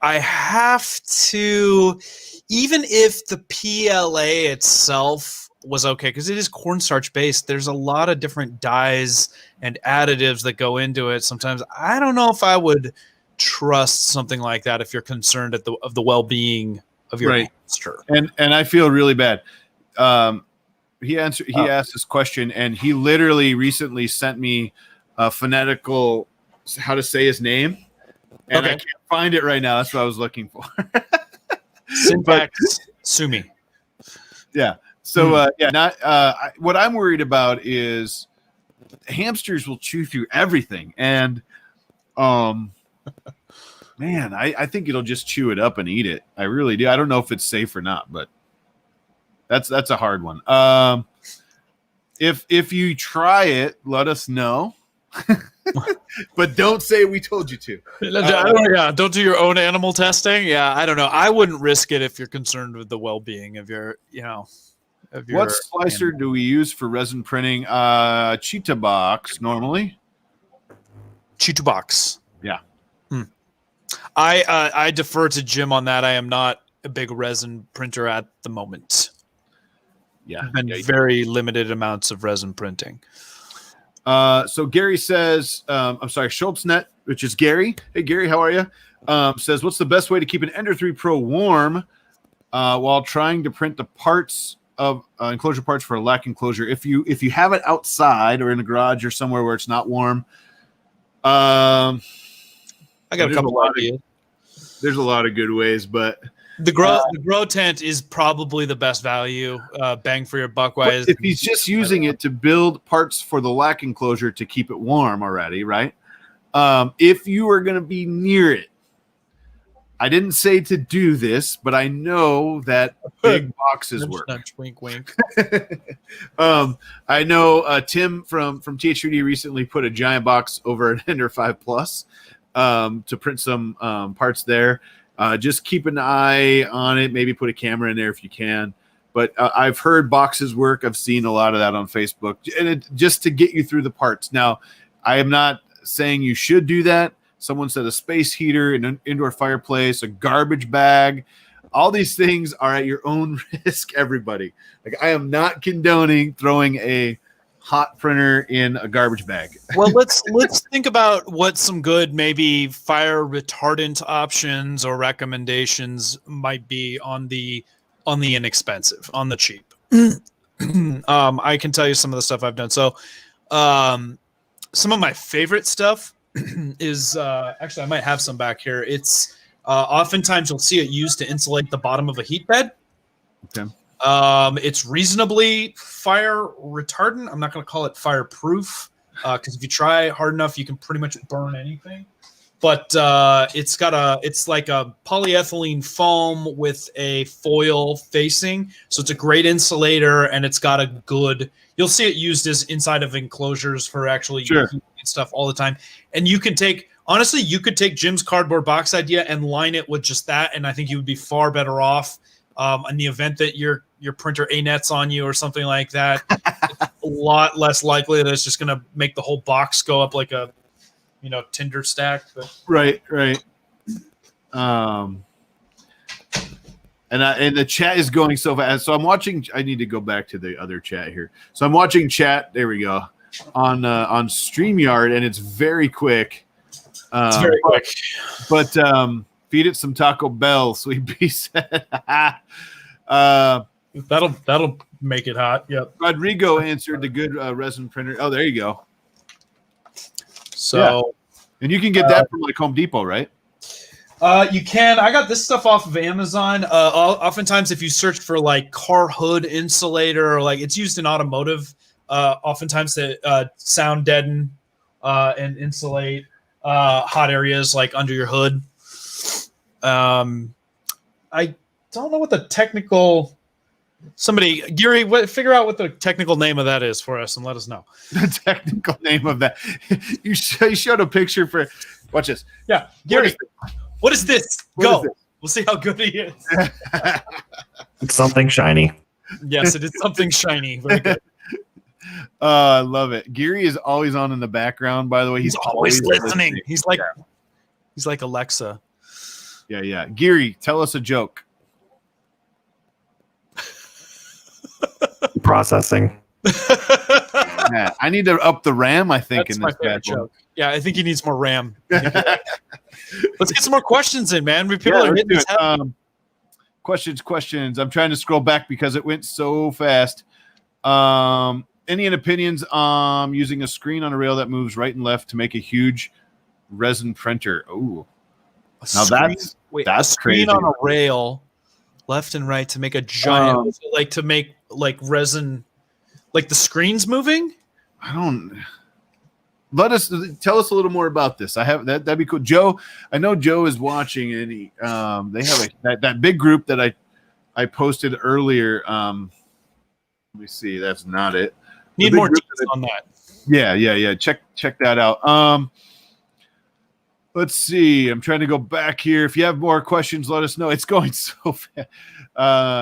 have to, even if the PLA itself was okay, because it is cornstarch based, there's a lot of different dyes and additives that go into it. Sometimes I don't know if I would trust something like that if you're concerned of the well-being of your hamster. And I feel really bad. He asked this question, and he literally recently sent me a phonetical how to say his name, and I can't find it right now. That's what I was looking for. Syntax Sumi. Yeah. So what I'm worried about is hamsters will chew through everything, and man, I think it'll just chew it up and eat it. I really do. I don't know if it's safe or not, but that's a hard one. If you try it, let us know. But don't say we told you to. Don't do your own animal testing. Yeah, I don't know. I wouldn't risk it if you're concerned with the well-being of your, What slicer do we use for resin printing? Cheetah box normally. Cheetah box. Yeah. I defer to Jim on that. I am not a big resin printer at the moment. Yeah. And very limited amounts of resin printing. So Gary says, SchultzNet, which is Gary. Hey, Gary, how are you? Says, what's the best way to keep an Ender 3 Pro warm while trying to print the parts of enclosure parts for a lac enclosure? If you have it outside or in a garage or somewhere where it's not warm, I got a couple ideas. There's a lot of good ways, but the grow tent is probably the best value, bang for your buck wise. If he's just using it to build parts for the lac enclosure to keep it warm already, right? If you are going to be near it, I didn't say to do this, but I know that big boxes work. Wink, wink. I know Tim from TH3D recently put a giant box over an Ender 5 Plus to print some parts there. Just keep an eye on it. Maybe put a camera in there if you can. But I've heard boxes work. I've seen a lot of that on Facebook, and just to get you through the parts. Now, I am not saying you should do that. Someone said a space heater, an indoor fireplace, a garbage bag. All these things are at your own risk, everybody. Like, I am not condoning throwing a hot printer in a garbage bag. Well, let's think about what some good maybe fire retardant options or recommendations might be on the inexpensive, on the cheap. I can tell you some of the stuff I've done. So some of my favorite stuff is actually I might have some back here. It's oftentimes you'll see it used to insulate the bottom of a heat bed. Okay. It's reasonably fire retardant. I'm not going to call it fireproof because if you try hard enough, you can pretty much burn anything. But it's like a polyethylene foam with a foil facing, so it's a great insulator, and it's got a good. You'll see it used as inside of enclosures for actually heating and stuff all the time. And you could take Jim's cardboard box idea and line it with just that, and I think you would be far better off. In the event that your printer A-nets on you or something like that, it's a lot less likely that it's just going to make the whole box go up like a, tinder stack. But. Right. And the chat is going so fast. So I'm watching. I need to go back to the other chat here. So I'm watching chat. There we go on StreamYard, and it's very quick. It's very quick, but. Feed it some Taco Bell, Sweet Pea said. That'll make it hot. Yep. Rodrigo answered the good resin printer. Oh, there you go. So, and you can get that from like Home Depot, right? You can. I got this stuff off of Amazon. Oftentimes, if you search for like car hood insulator, or like it's used in automotive, oftentimes to sound deaden and insulate hot areas like under your hood. I don't know what the technical. Somebody, Geary, figure out what the technical name of that is for us and let us know. The technical name of that. You showed a picture for. Watch this. Yeah, Geary. What is this? Go. We'll see how good he is. Something shiny. Yes, it is something shiny. Very good. I love it. Geary is always on in the background, by the way. He's always listening. He's like Alexa. Yeah. Geary, tell us a joke. Processing. Yeah, I need to up the RAM, I think. That's in my this favorite joke. Yeah, I think he needs more RAM. Let's get some more questions in, man. People are hitting this Questions. I'm trying to scroll back because it went so fast. Any opinions on using a screen on a rail that moves right and left to make a huge resin printer? Oh, now that's a screen crazy. On a rail, left and right to make a giant, like to make like resin, like the screen's moving. I don't. Tell us a little more about this. That'd be cool. Joe, I know Joe is watching, and they have that big group that I posted earlier. Let me see. That's not it. Need more details on that. Yeah. Check that out. Let's see. I'm trying to go back here. If you have more questions, let us know. It's going so fast.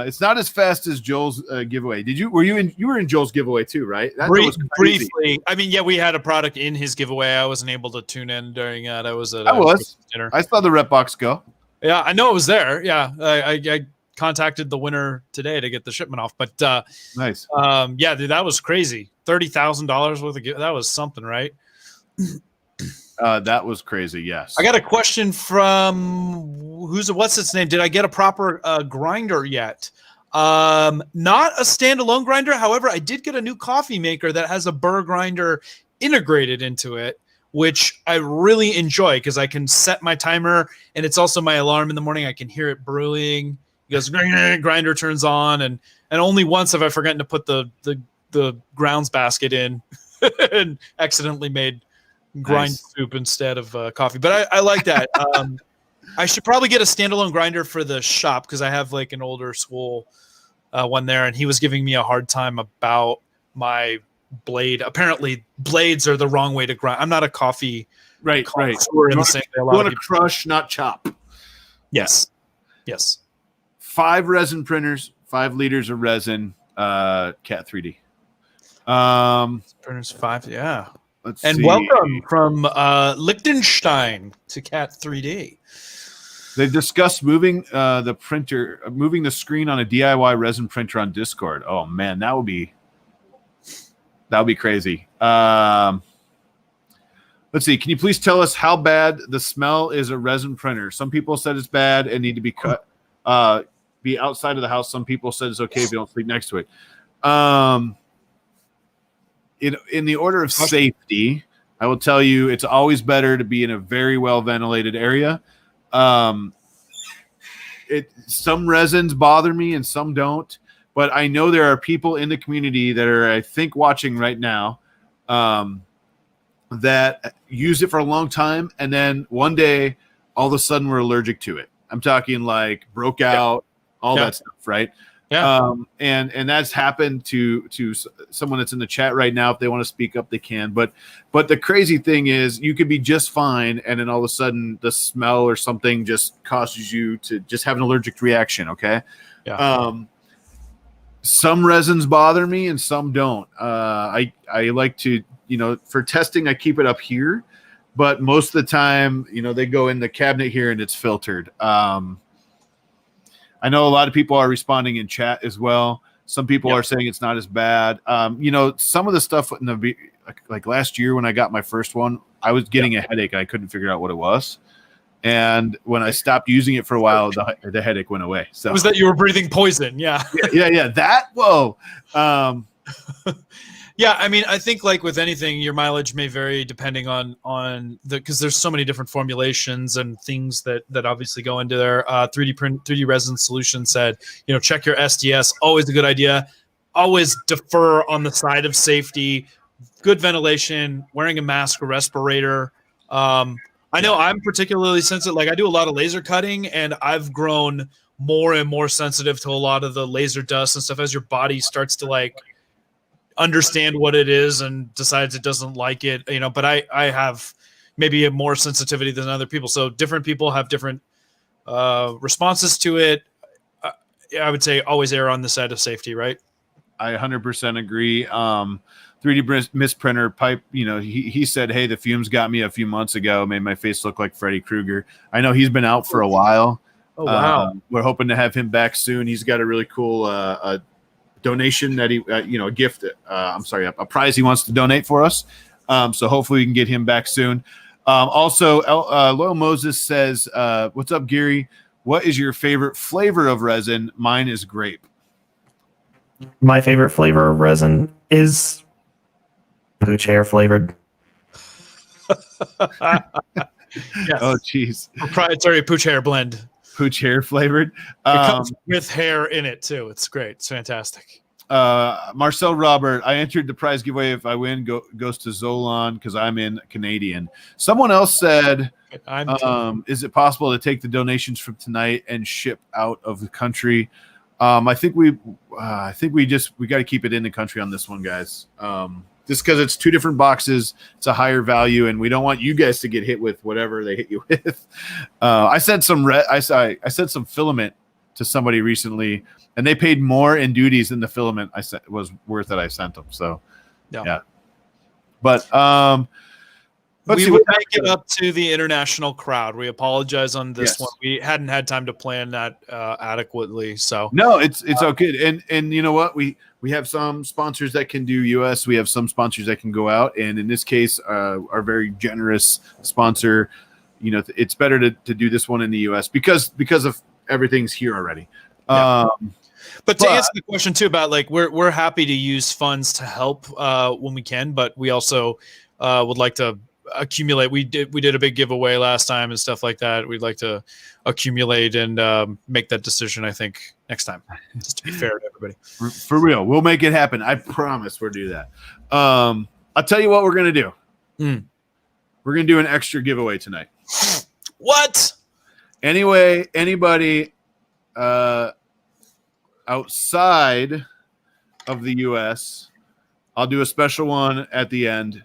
It's not as fast as Joel's giveaway. You were in Joel's giveaway too, right? Briefly. I mean, yeah, we had a product in his giveaway. I wasn't able to tune in during that. I was at dinner. I saw the rep box go. Yeah, I know it was there. Yeah, I contacted the winner today to get the shipment off. But nice. Yeah, dude, that was crazy. $30,000 worth of that was something, right? That was crazy. Yes. I got a question from what's its name? Did I get a proper grinder yet? Not a standalone grinder. However, I did get a new coffee maker that has a burr grinder integrated into it, which I really enjoy because I can set my timer and it's also my alarm in the morning. I can hear it brewing. It goes grinder turns on, and only once have I forgotten to put the grounds basket in and accidentally made grind soup instead of coffee. But I like that. I should probably get a standalone grinder for the shop because I have like an older school one there, and he was giving me a hard time about my blade. Apparently, blades are the wrong way to grind. I'm not a coffee. Right. We're in the same way. You want to crush, not chop. Yes. 5 resin printers, 5 liters of resin, Cat 3D. Printers 5, yeah. Let's and see. Welcome from Liechtenstein to Cat 3D. They discussed moving the screen on a DIY resin printer on Discord. Oh man, that would be crazy. Let's see. Can you please tell us how bad the smell is a resin printer? Some people said it's bad and need to be cut. Be outside of the house. Some people said it's okay if you don't sleep next to it. In the order of safety, I will tell you it's always better to be in a very well ventilated area. Some resins bother me and some don't, but I know there are people in the community that are, I think, watching right now that use it for a long time, and then one day all of a sudden we're allergic to it. I'm talking like broke out, all that stuff, right? Yeah. And that's happened to someone that's in the chat right now. If they want to speak up, they can. But the crazy thing is you could be just fine, and then all of a sudden the smell or something just causes you to just have an allergic reaction. Okay. Yeah. Some resins bother me and some don't. I like to, for testing, I keep it up here, but most of the time, they go in the cabinet here and it's filtered. I know a lot of people are responding in chat as well. Some people are saying it's not as bad. Some of the stuff like last year when I got my first one, I was getting a headache. I couldn't figure out what it was. And when I stopped using it for a while, the headache went away. So was that you were breathing poison? Yeah. Yeah. That, whoa. Yeah, I mean, I think like with anything, your mileage may vary depending on because there's so many different formulations and things that obviously go into there. 3D resin solution said, check your SDS. Always a good idea. Always defer on the side of safety. Good ventilation. Wearing a mask or respirator. I know I'm particularly sensitive. Like I do a lot of laser cutting, and I've grown more and more sensitive to a lot of the laser dust and stuff as your body starts to like understand what it is and decides it doesn't like it, but I have maybe a more sensitivity than other people. So different people have different responses to it. I would say always err on the side of safety, right? I 100% agree. 3D misprinter pipe, he said, hey, the fumes got me a few months ago, made my face look like Freddy Krueger. I know he's been out for a while. Oh, wow. We're hoping to have him back soon. He's got a really cool donation that he, a gift, a prize he wants to donate for us. So hopefully we can get him back soon. Also, Loyal Moses says, what's up, Geary? What is your favorite flavor of resin? Mine is grape. My favorite flavor of resin is pooch hair flavored. Yes. Oh, geez. Proprietary pooch hair blend. Pooch hair flavored. It comes with hair in it, too. It's great. It's fantastic. Marcel Robert, I entered the prize giveaway. If I win, goes to Zolan because I'm in Canadian. Someone else said, is it possible to take the donations from tonight and ship out of the country? I think we got to keep it in the country on this one, guys. Just because it's two different boxes, it's a higher value, and we don't want you guys to get hit with whatever they hit you with. I said some filament to somebody recently, and they paid more in duties than the filament was worth that I sent them. So, yeah. But we will make it up to the international crowd. We apologize on this one. We hadn't had time to plan that adequately. So no, it's okay. And you know what? We have some sponsors that can do US. We have some sponsors that can go out. And in this case, our very generous sponsor, it's better to do this one in the US because of everything's here already. Yeah. But to answer the question too about we're happy to use funds to help when we can, but we also would like to accumulate. We did a big giveaway last time and stuff like that. We'd like to accumulate and make that decision, I think, next time, just to be fair to everybody. For real, we'll make it happen. I promise we'll do that. I'll tell you what we're gonna do. We're gonna do an extra giveaway tonight. What? Anyway, anybody outside of the US, I'll do a special one at the end.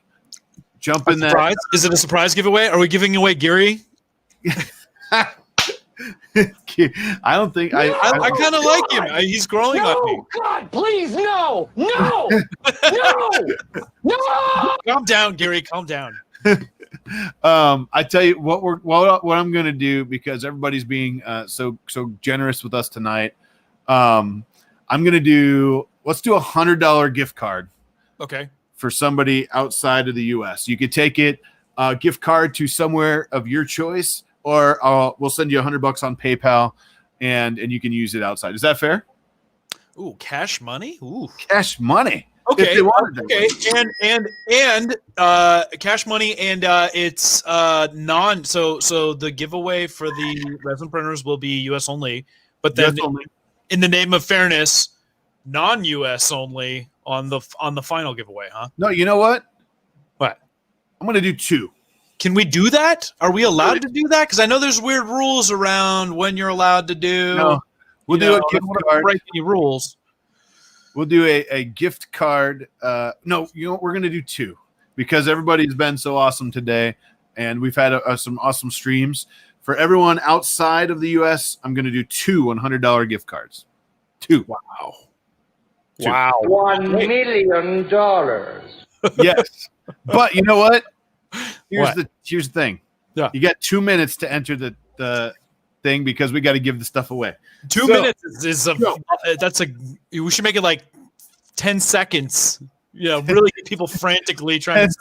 Jump in that. Is it a surprise giveaway? Are we giving away Geary? I don't think I kind of like him. He's growing on me. God, please, no. No. Calm down, Geary. Calm down. I tell you what I'm going to do, because everybody's being so generous with us tonight. I'm going to let's do $100 gift card. Okay. For somebody outside of the U.S. You could take it, gift card to somewhere of your choice, or we'll send you $100 on PayPal, and you can use it outside. Is that fair? Ooh, cash money. Ooh, cash money. Okay. Okay. And cash money, and it's non. So the giveaway for the resin printers will be U.S. only, but then in the name of fairness, non-U.S. only on the final giveaway, huh? No, you know what? What? I'm going to do 2. Can we do that? Are we allowed to do that? Because I know there's weird rules around when you're allowed to do. No, we'll do a gift card. Break any rules. We'll do a gift card. No, we're going to do 2 because everybody's been so awesome today, and we've had some awesome streams. For everyone outside of the U.S., I'm going to do 2 $100 gift cards. 2. Wow. 2. Wow. $1 million. Yes. But you know what? Here's the thing. Yeah. You got 2 minutes to enter the thing because we got to give the stuff away. 2 minutes is we should make it like 10 seconds. Really get people frantically trying to.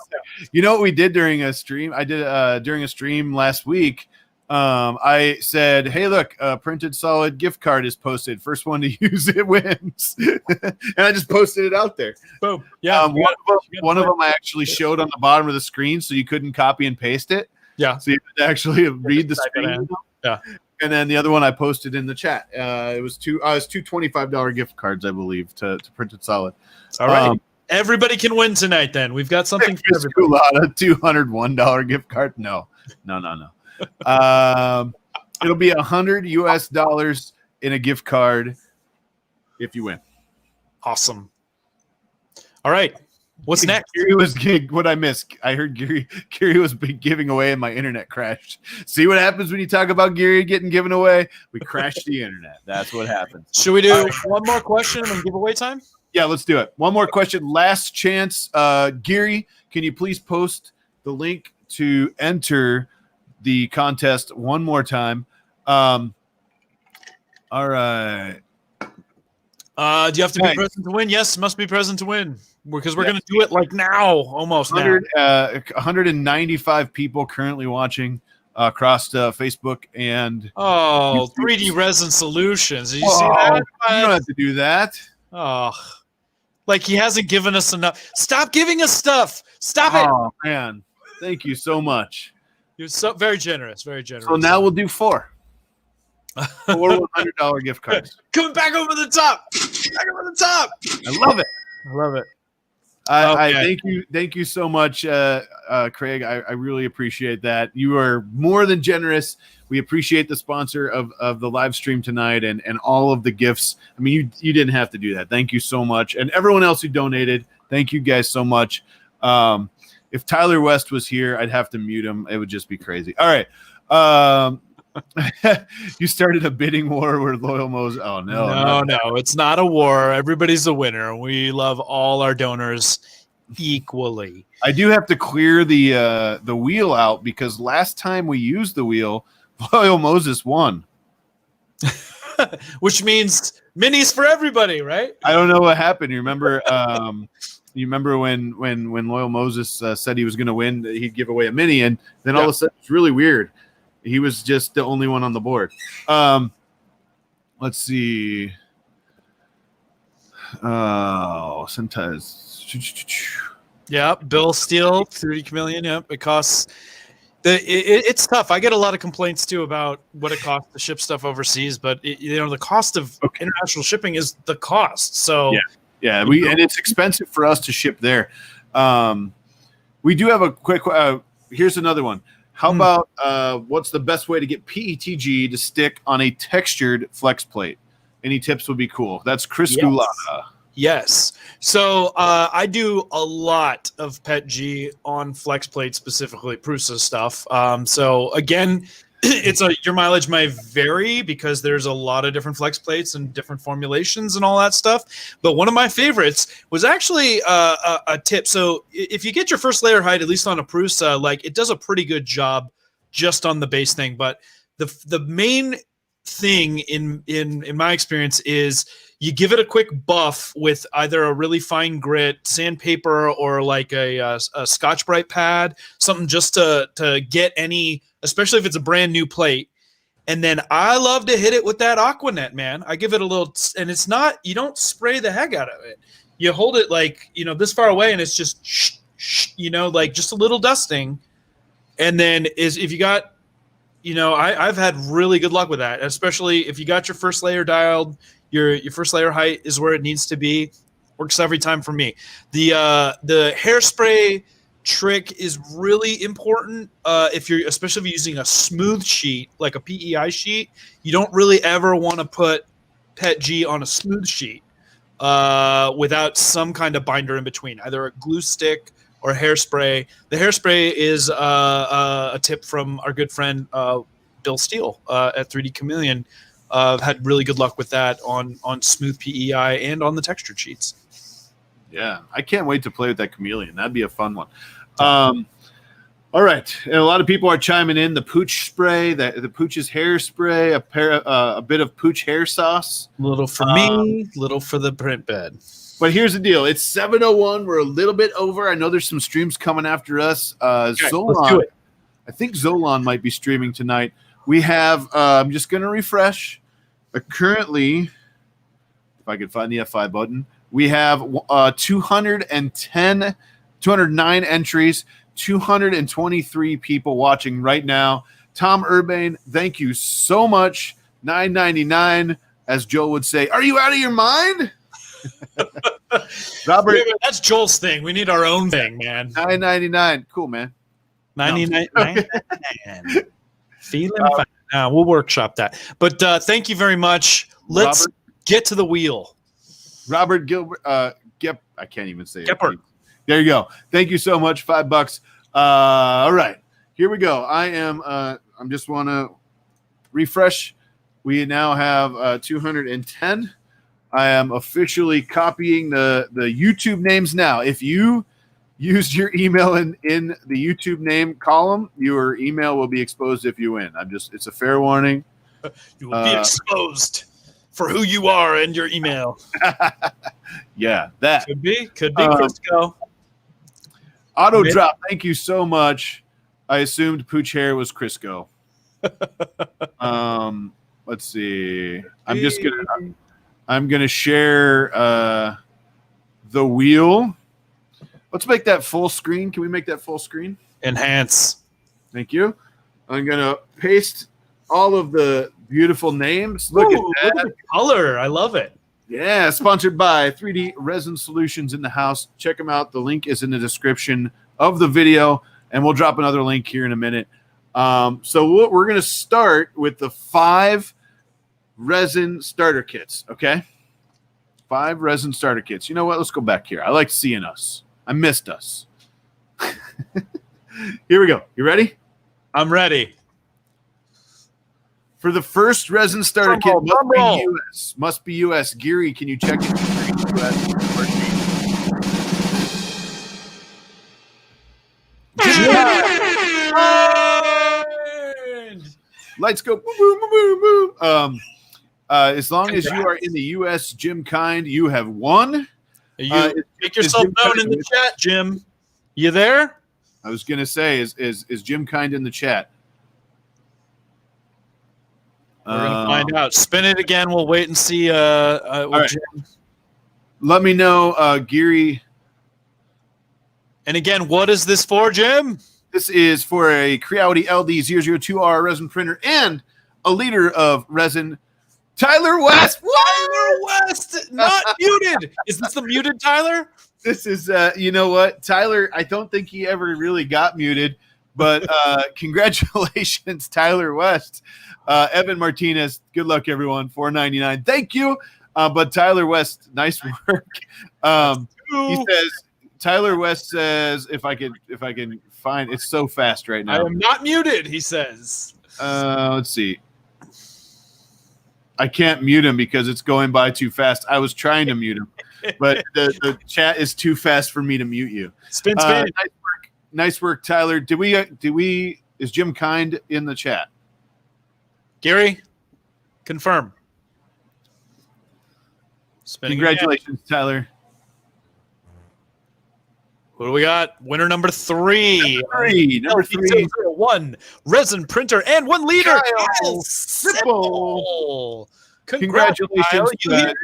You know what we did during a stream? I did during a stream last week. I said, hey, look, printed solid gift card is posted. First one to use it wins. And I just posted it out there. Boom. Yeah. One of them I actually showed on the bottom of the screen so you couldn't copy and paste it. Yeah. So you could actually read the screen. Yeah. And then the other one I posted in the chat. It was two $25 gift cards, I believe, to Printed Solid. All right. Everybody can win tonight then. We've got something for everybody. $201 gift card. No. It'll be $100 US in a gift card if you win. Awesome. All right. What's next? Geary was what I missed. I heard Geary was giving away and my internet crashed. See what happens when you talk about Geary getting given away? We crashed the internet. That's what happens. Should we do one more question and giveaway time? Yeah, let's do it. One more question. Last chance. Geary, can you please post the link to enter the contest one more time? All right. Do you have to be present to win? Yes, must be present to win. Because we're going to do it like now, almost 195 people currently watching across Facebook and YouTube. 3D Resin Solutions. Did you see that? You don't have to do that. Oh, like he hasn't given us enough. Stop giving us stuff. Stop it. Oh, man. Thank you so much. You're so very generous. Very generous. So now we'll do 4 $100 gift cards. Coming back over the top. Back over the top. I love it. I love it. I thank you so much, Craig. I really appreciate that. You are more than generous. We appreciate the sponsor of the live stream tonight and all of the gifts. I mean, you didn't have to do that. Thank you so much, and everyone else who donated. Thank you guys so much. If Tyler West was here, I'd have to mute him. It would just be crazy. All right. You started a bidding war with Loyal Moses. Oh no, it's not a war. Everybody's a winner. We love all our donors equally. I do have to clear the wheel out because last time we used the wheel, Loyal Moses won. Which means minis for everybody, right? I don't know what happened. You remember? You remember when Loyal Moses said he was going to win, he'd give away a mini, and then all of a sudden it's really weird. He was just the only one on the board. Let's see. Oh, sometimes. Yeah, Bill Steele, 30 Chameleon. Yep, it costs. It's tough. I get a lot of complaints too about what it costs to ship stuff overseas, but the cost of international shipping is the cost. So yeah, and it's expensive for us to ship there. We do have a quick. Here's another one. How about what's the best way to get PETG to stick on a textured flex plate? Any tips would be cool. That's Chris Gulata. Yes. So I do a lot of PETG on flex plate, specifically Prusa stuff. So again, your mileage may vary because there's a lot of different flex plates and different formulations and all that stuff. But one of my favorites was actually a tip. So if you get your first layer height, at least on a Prusa, like it does a pretty good job just on the base thing. But the main thing in my experience is you give it a quick buff with either a really fine grit sandpaper or like a Scotch-Brite pad, something just to get any, especially if it's a brand new plate. And then I love to hit it with that Aquanet, man. I give it a little, and it's not, you don't spray the heck out of it. You hold it like, this far away and it's just, like just a little dusting. And then if you got, I've had really good luck with that, especially if you got your first layer dialed, your first layer height is where it needs to be. Works every time for me. The hairspray trick is really important especially if you're using a smooth sheet like a PEI sheet. You don't really ever want to put PETG on a smooth sheet without some kind of binder in between, either a glue stick or hairspray. The hairspray is a tip from our good friend Bill Steele at 3D Chameleon. Had really good luck with that on smooth PEI and on the textured sheets. Yeah, I can't wait to play with that Chameleon. That'd be a fun one. All right, and a lot of people are chiming in. The Pooch spray, the Pooch's hairspray, a bit of Pooch hair sauce. Little for me, little for the print bed. But here's the deal. It's 7:01. We're a little bit over. I know there's some streams coming after us. Zolan, let's do it. I think Zolan might be streaming tonight. We have, I'm just going to refresh. Currently, if I could find the F5 button, we have 209 entries, 223 people watching right now. Tom Urbane, thank you so much. $9.99, as Joel would say. Are you out of your mind? Robert, that's Joel's thing. We need our own thing, man. $9.99. Cool, man. 99. Feeling fine. We'll workshop that. But thank you very much. Let's get to the wheel. Robert Gilbert. I can't even say Gephardt. There you go. Thank you so much. $5. All right, here we go. I'm just want to refresh. We now have 210. I am officially copying the YouTube names now. If you used your email in the YouTube name column, your email will be exposed if you win. It's a fair warning. You will be exposed for who you are and your email. Yeah, that could be Crisco. Auto drop. Thank you so much. I assumed Pooch Hair was Crisco. Let's see. I'm gonna share the wheel. Let's make that full screen. Can we make that full screen? Enhance. Thank you. I'm gonna paste all of the beautiful names. Look at that. Look at the color. I love it. Yeah, sponsored by 3D Resin Solutions in the house. Check them out. The link is in the description of the video, and we'll drop another link here in a minute. So we're going to start with the 5 resin starter kits, okay? 5 resin starter kits. You know what? Let's go back here. I like seeing us. I missed us. Here we go. You ready? I'm ready. For the first resin starter kit, must be US. Geary, can you check it? Lights go boom, boom, boom, boom, boom. As long as you are in the US, Jim Kind, you have won. Make yourself known in the chat, Jim. You there? I was gonna say, is Jim Kind in the chat? We're gonna find out. Spin it again. We'll wait and see. Right. Jim. Let me know, Geary. And again, what is this for, Jim? This is for a Creality LD002R resin printer and a liter of resin. Tyler West. Tyler West, not muted. Is this the muted Tyler? This is, you know what, Tyler? I don't think he ever really got muted, but congratulations, Tyler West. Evan Martinez, good luck, everyone. $4.99. Thank you. But Tyler West, nice work. He says, Tyler West says, if I can find, it's so fast right now. I am not muted, he says. Let's see. I can't mute him because it's going by too fast. I was trying to mute him, but the chat is too fast for me to mute you. Spin. Nice work, Tyler. Is Jim Kind in the chat? Geary, confirm. Spinning Congratulations, Tyler. What do we got? Winner number 3. Number 3. 1 resin printer and 1 liter. Kyle Sipple. Congratulations,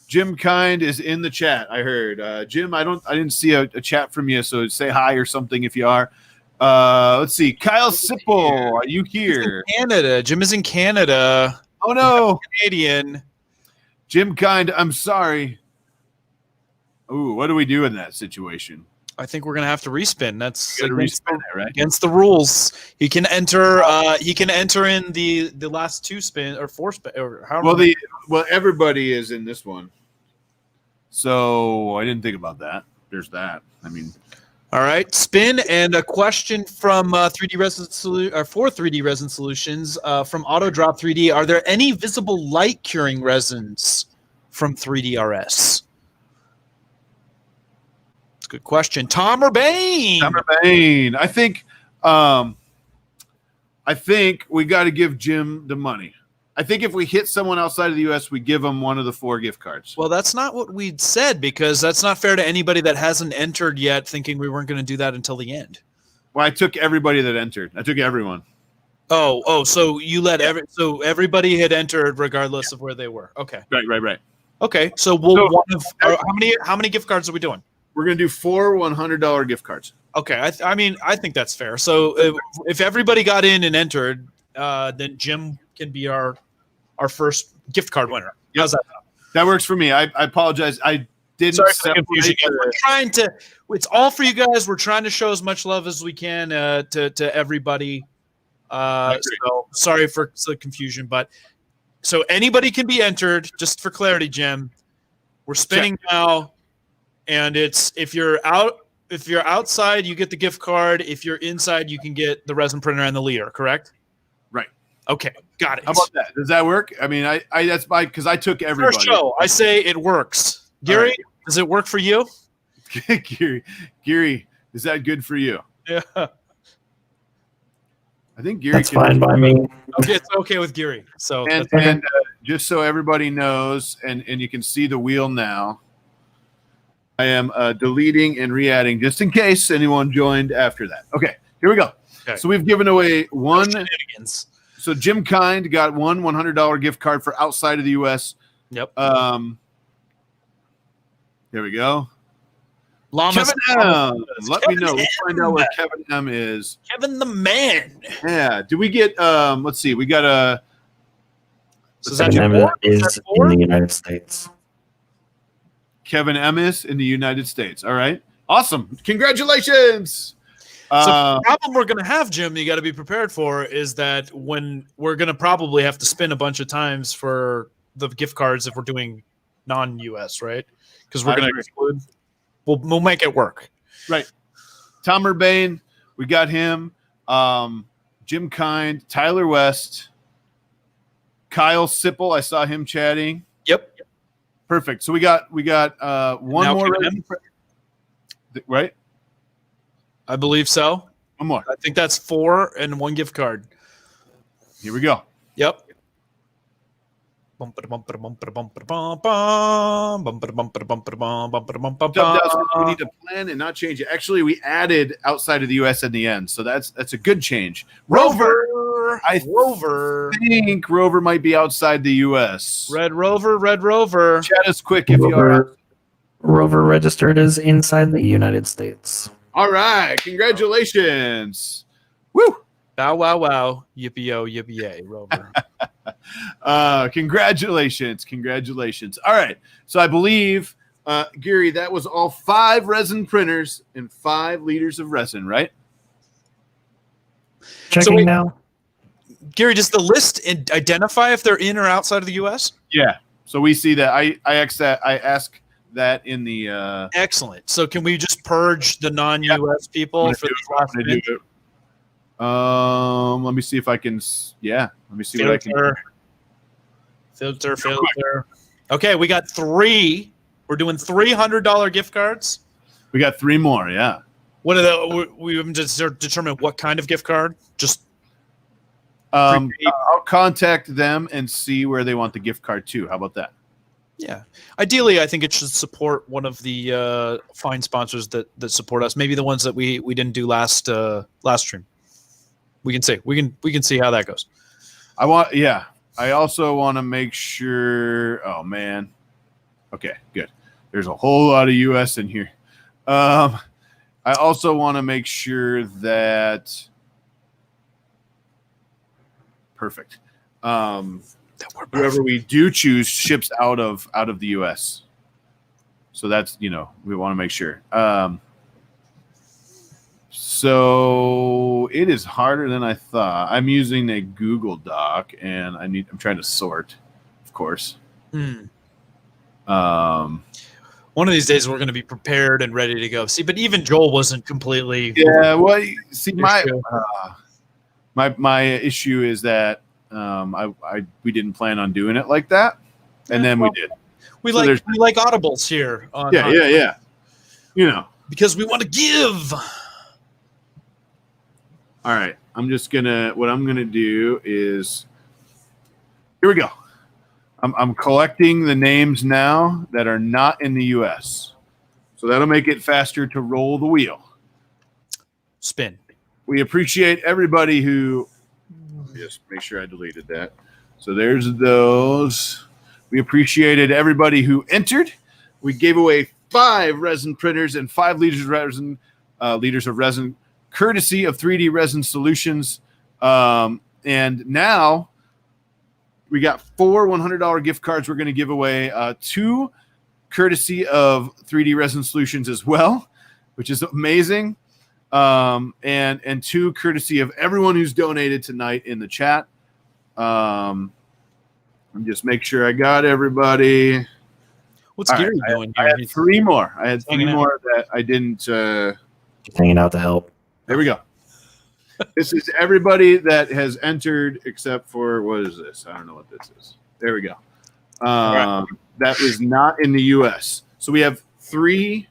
Jim Kind is in the chat. I heard. Jim, I didn't see a chat from you, so say hi or something if you are. Let's see. Kyle Sipple, are you here? He's in Canada. Jim is in Canada. Oh no, Canadian. Jim Kind, I'm sorry. Ooh, what do we do in that situation? I think we're gonna have to respin. That's right? Against the rules. He can enter. He can enter in the last 2 spin or 4 spin or how. Well, everybody is in this one, so I didn't think about that. There's that. I mean, all right, spin and a question from 3D Resin or for 3D Resin Solutions from Auto Drop 3D. Are there any visible light curing resins from 3DRS? Good question. Tom or Bane? Tom or Bane. I think we got to give Jim the money. I think if we hit someone outside of the U.S., we give them one of the 4 gift cards. Well, that's not what we said because that's not fair to anybody that hasn't entered yet, thinking we weren't going to do that until the end. Well, I took everybody that entered. I took everyone. Oh, so you let everybody had entered regardless of where they were. Okay. Right. Okay, so how many gift cards are we doing? We're going to do 4 $100 gift cards. Okay, I think that's fair. So if everybody got in and entered, then Jim can be our first gift card winner. How's that? That works for me. I apologize. I didn't. Sorry for the confusion. We're trying to. It's all for you guys. We're trying to show as much love as we can to everybody. So sorry for the confusion, but so anybody can be entered. Just for clarity, Jim, we're spinning now. And it's if you're if you're outside, you get the gift card. If you're inside, you can get the resin printer and the leader. Correct? Right. Okay, got it. How about that? Does that work? I mean, I that's my because I took everybody. First show, I say it works. Geary, does it work for you? Geary, is that good for you? Yeah. I think Geary. That's fine by me. Okay, it's okay with Geary. So and just so everybody knows, and you can see the wheel now. I am deleting and re-adding just in case anyone joined after that. Okay, here we go. Okay. So we've given away one. Shenanigans. So Jim Kind got one $100 gift card for outside of the U.S. Yep. There we go. Llamas. Kevin M. Let me know. Let's find out where Kevin M is. Kevin the man. Yeah. Do we get? Let's see. We got a. So is that Kevin your M is in the United States. Kevin M is in the United States. All right. Awesome. Congratulations. So the problem we're going to have, Jim, you got to be prepared for is that when we're going to probably have to spin a bunch of times for the gift cards if we're doing non-US, right? Because we're going to exclude. We'll make it work. Right. Tom Urbane, we got him. Jim Kind, Tyler West, Kyle Sipple. I saw him chatting. Yep. Perfect. So we got one Now more. Right. I believe so. One more. I think that's 4 and 1 gift card. Here we go. Yep. We need to plan and not change it. Actually, we added outside of the U.S. in the end, so that's a good change. Rover, I think Rover might be outside the U.S. Red Rover. Chat us quick if you are. Rover registered as inside the United States. All right, congratulations! Woo! Bow wow, yippee-yo, yippee-yay, Rover. Congratulations. All right. So I believe, Geary, that was all 5 resin printers and 5 liters of resin, right? Checking now. Geary, does the list identify if they're in or outside of the U.S.? Yeah. So we see that. I ask that in the Excellent. So can we just purge the non-U.S. people for this last minute? Let me see if I can. Yeah, let me see what I can. Filter. Okay, we got 3. We're doing $300 gift cards. We got 3 more. Yeah. What are the? We haven't just determined what kind of gift card. Just. I'll contact them and see where they want the gift card to. How about that? Yeah. Ideally, I think it should support one of the fine sponsors that support us. Maybe the ones that we didn't do last stream. We can see. We can see how that goes. I also want to make sure. Oh man. Okay, good. There's a whole lot of US in here. I also want to make sure that. Perfect. Whoever we do choose ships out of the US. So that's, we want to make sure. So it is harder than I thought. I'm using a Google Doc and I'm trying to sort, of course. One of these days we're going to be prepared and ready to go. See, but even Joel wasn't completely. Yeah. Well, see, my issue is that we didn't plan on doing it like that, and then we did. We like audibles here. Yeah. Because we want to give. All right. What I'm gonna do is, here we go. I'm collecting the names now that are not in the U.S. So that'll make it faster to roll the wheel. Spin. We appreciate everybody who. Just make sure I deleted that. So there's those. We appreciated everybody who entered. We gave away 5 resin printers and 5 liters of resin, courtesy of 3D Resin Solutions. And now we got 4 $100 gift cards. We're going to give away 2 courtesy of 3D Resin Solutions as well, which is amazing. And 2 courtesy of everyone who's donated tonight in the chat. I'm just make sure I got everybody. What's All Geary right, doing I here? had three more. I had three hanging out. more that I didn't. Just hanging out to help. There we go. This is everybody that has entered except for, what is this? I don't know what this is. There we go. Right. That was not in the U.S. So we have three,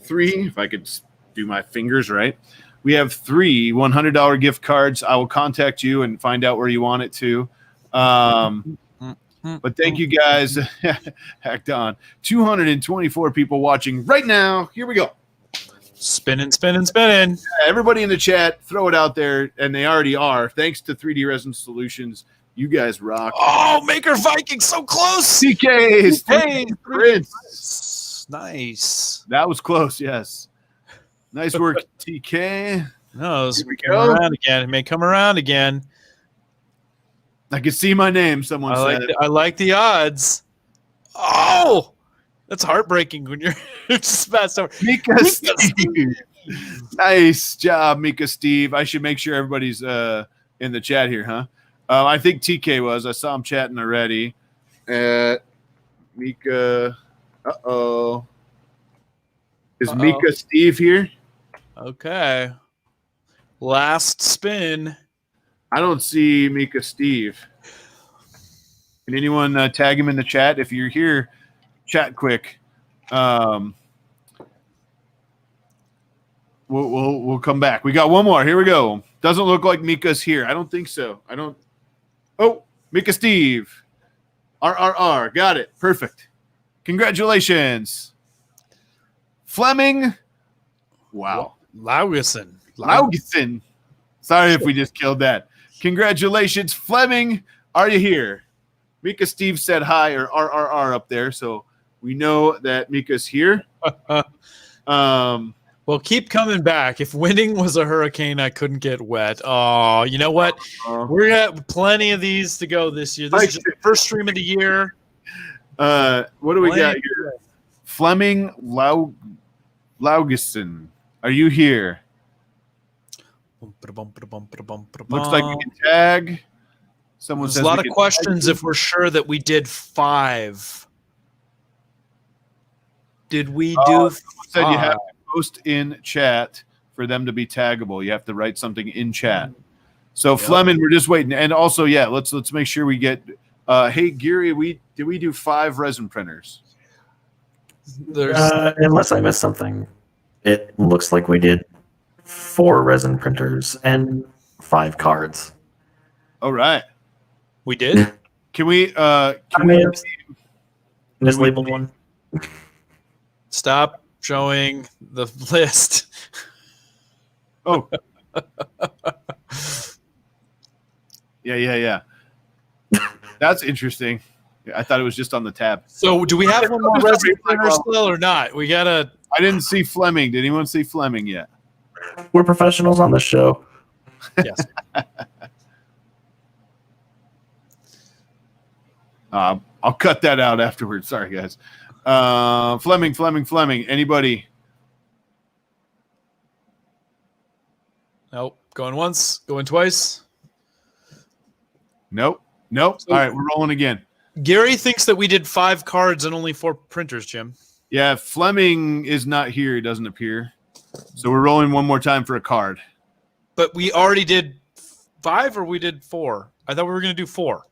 if I could do my fingers right. We have three $100 gift cards. I will contact you and find out where you want it to. But thank you guys. Hacked on. 224 people watching right now. Here we go. Spinning. Everybody in the chat, throw it out there, and they already are. Thanks to 3D Resin Solutions. You guys rock. Oh, Maker Viking, so close. CK's Hey, Prince. Nice. That was close, yes. Nice work, TK. No, Here we come go. around again. It may come around again. I can see my name, someone said. I like the odds. Oh, that's heartbreaking when you're just fast over. Mika Steve. Nice job, Mika Steve. I should make sure everybody's in the chat here, huh? I think TK was. I saw him chatting already. Mika. Uh-oh. Is Mika Steve here? Okay. Last spin. I don't see Mika Steve. Can anyone tag him in the chat? If you're here, chat quick. We'll come back. We got one more. Here we go. Doesn't look like Mika's here. I don't think so. Oh, Mika Steve. RRR. Got it. Perfect. Congratulations. Fleming. Wow. Laugeson. Sorry if we just killed that. Congratulations, Fleming. Are you here? Mika Steve said hi, or RRR up there, so we know that Mika's here. Well, keep coming back. If winning was a hurricane, I couldn't get wet. Oh, you know what? We're going to have plenty of these to go this year. This is just the first stream of the year. What do we got here? Fleming Laugeson. Are you here? Looks like we can tag. Someone There's says a lot of questions if we're sure that we did 5. Did we do 5? Said you have to post in chat for them to be taggable. You have to write something in chat. So Fleming, we're just waiting. And also, let's make sure we get hey Geary, did we do 5 resin printers? Unless I missed something. It looks like we did 4 resin printers and 5 cards. All right. We did? Can we mislabeled one? Stop showing the list. Oh. Yeah. That's interesting. I thought it was just on the tab. So do we have one more resin printer still or not? We gotta. I didn't see Fleming. Did anyone see Fleming yet? We're professionals on the show. Yes. I'll cut that out afterwards. Sorry, guys. Fleming. Anybody? Nope. Going once. Going twice. Nope. All right, we're rolling again. Geary thinks that we did 5 cards and only 4 printers, Jim. Yeah, Fleming is not here. He doesn't appear. So we're rolling one more time for a card. But we already did 5 or we did 4? I thought we were going to do 4.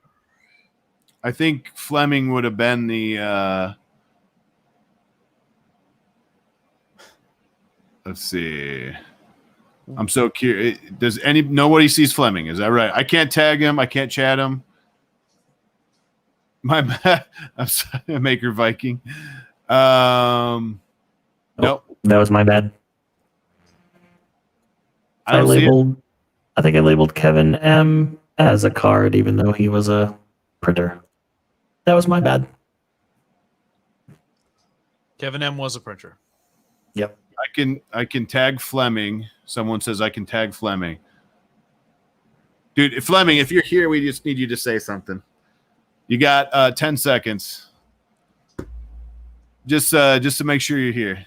I think Fleming would have been the let's see. I'm so curious. Nobody sees Fleming? Is that right? I can't tag him. I can't chat him. My bad. I'm sorry, Maker Viking. Nope. That was my bad. I think I labeled Kevin M as a card, even though he was a printer. That was my bad. Kevin M was a printer. Yep. I can tag Fleming. Someone says I can tag Fleming. Dude, Fleming, if you're here, we just need you to say something. You got 10 seconds. Just to make sure you're here.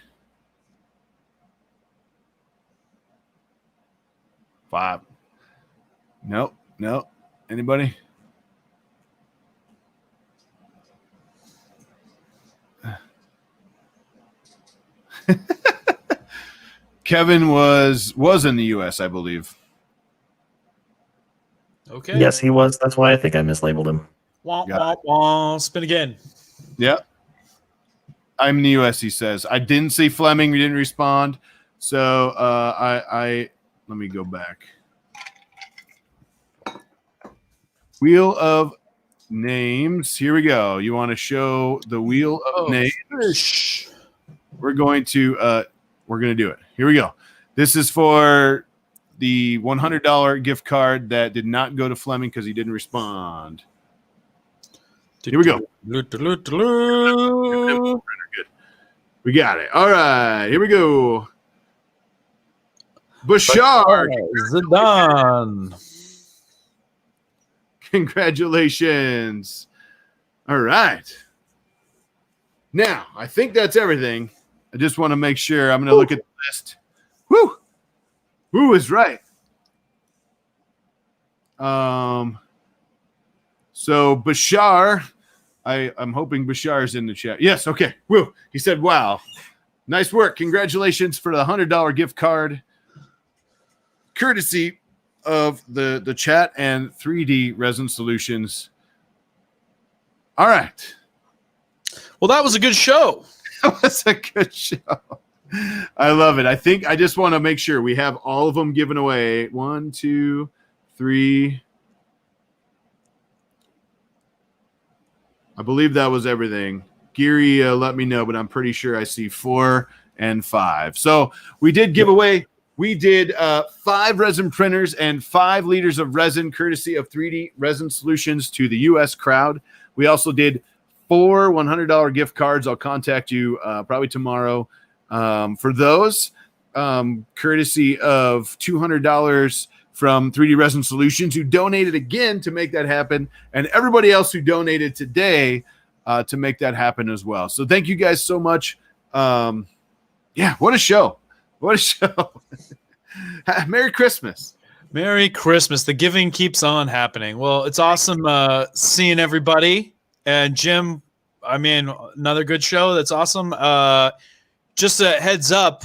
5. Nope. Anybody? Kevin was in the U.S., I believe. Okay. Yes, he was. That's why I think I mislabeled him. Wah, wah, wah. Spin again. Yep. I'm in the U.S., he says. I didn't see Fleming. We didn't respond. So I let me go back. Wheel of names. Here we go. You want to show the wheel of names? We're going to do it. Here we go. This is for the $100 gift card that did not go to Fleming because he didn't respond. Here we go. Good. We got it. All right. Here we go. Bashar. Zidane. Congratulations. All right. Now, I think that's everything. I just want to make sure. I'm going to look at the list. Woo! Who is right? So Bashar, I'm hoping Bashar's in the chat. Yes, okay. Woo! He said, "Wow, nice work! Congratulations for the $100 gift card, courtesy of the chat and 3D Resin Solutions." All right. Well, that was a good show. That was a good show. I love it. I think I just want to make sure we have all of them given away. 1, 2, 3. I believe that was everything. Geary, let me know, but I'm pretty sure I see 4 and 5. So we did give away. We did 5 resin printers and 5 liters of resin, courtesy of 3D Resin Solutions, to the U.S. crowd. We also did 4 $100 gift cards. I'll contact you probably tomorrow for those, courtesy of $200 from 3D Resin Solutions, who donated again to make that happen, and everybody else who donated today to make that happen as well. So thank you guys so much. Yeah, what a show. What a show. Merry Christmas. Merry Christmas. The giving keeps on happening. Well, it's awesome seeing everybody. And Jim, I mean, another good show. That's awesome. Just a heads up,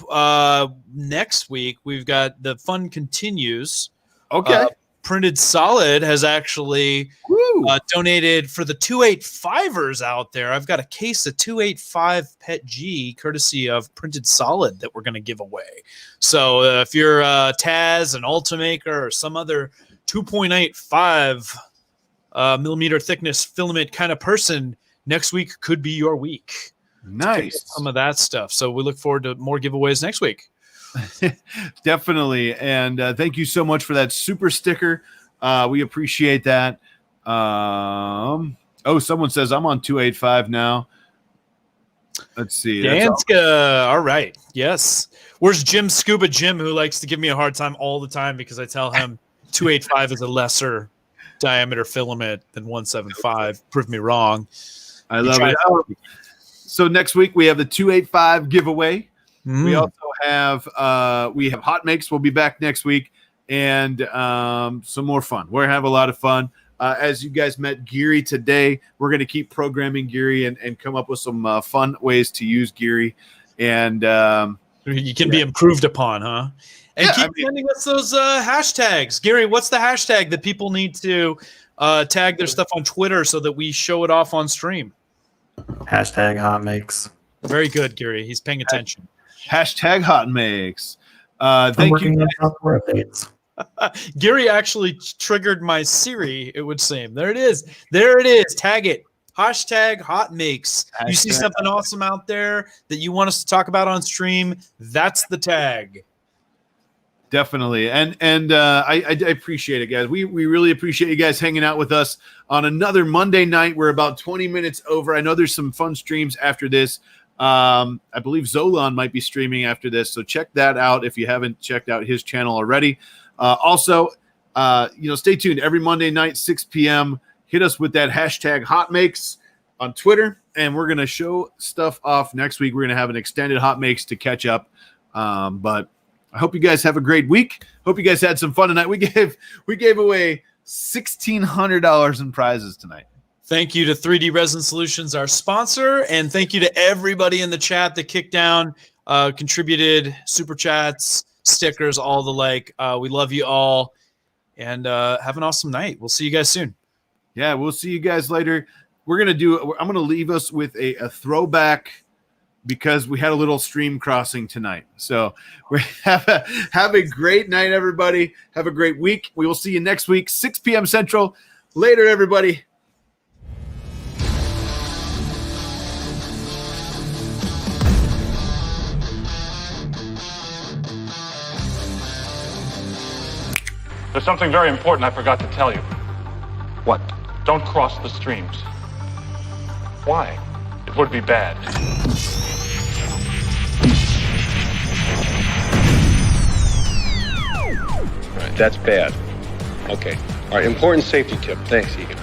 next week we've got the fun continues. Okay. Printed Solid has actually donated for the 285ers out there. I've got a case of 285 Pet G, courtesy of Printed Solid, that we're going to give away. So if you're Taz, an Ultimaker, or some other 2.85 millimeter thickness filament kind of person, next week could be your week. Nice. Some of that stuff. So we look forward to more giveaways next week. Definitely. And thank you so much for that super sticker. We appreciate that. Someone says I'm on 285 now. Let's see. Danska. All right. Yes. Where's Jim Scuba Jim, who likes to give me a hard time all the time because I tell him 285 is a lesser diameter filament than 175. Prove me wrong. I love it. So next week we have the 285 giveaway. We also have HotMakes. We'll be back next week, and some more fun. We're gonna have a lot of fun. As you guys met Geary today, we're gonna keep programming Geary and come up with some fun ways to use Geary. And you can be improved upon, huh? And keep sending us those hashtags. Geary, what's the hashtag that people need to tag their stuff on Twitter so that we show it off on stream? Hashtag HotMakes. Very good, Geary. He's paying attention. Hashtag HotMakes. Thank you. Software updates. Geary actually triggered my Siri, it would seem. There it is. There it is. Tag it. Hashtag HotMakes. You see something awesome out there that you want us to talk about on stream, that's the tag. Definitely. And I appreciate it, guys. We really appreciate you guys hanging out with us on another Monday night. We're about 20 minutes over. I know there's some fun streams after this. I believe Zolan might be streaming after this, so check that out if you haven't checked out his channel already. Also, stay tuned every Monday night, 6 p.m. Hit us with that hashtag HotMakes on Twitter, and we're going to show stuff off next week. We're going to have an extended HotMakes to catch up. But I hope you guys have a great week. Hope you guys had some fun tonight. We gave away $1,600 in prizes tonight. Thank you to 3D Resin Solutions, our sponsor, and thank you to everybody in the chat that kicked down contributed, super chats, stickers, all the like. We love you all, and have an awesome night. We'll see you guys soon. Yeah, we'll see you guys later. I'm gonna leave us with a throwback, because we had a little stream crossing tonight. So we have a great night, everybody. Have a great week. We will see you next week, 6 p.m. Central. Later, everybody. There's something very important I forgot to tell you. What? Don't cross the streams. Why? It would be bad. Right, that's bad. Okay. All right, important safety tip. Thanks, Egan.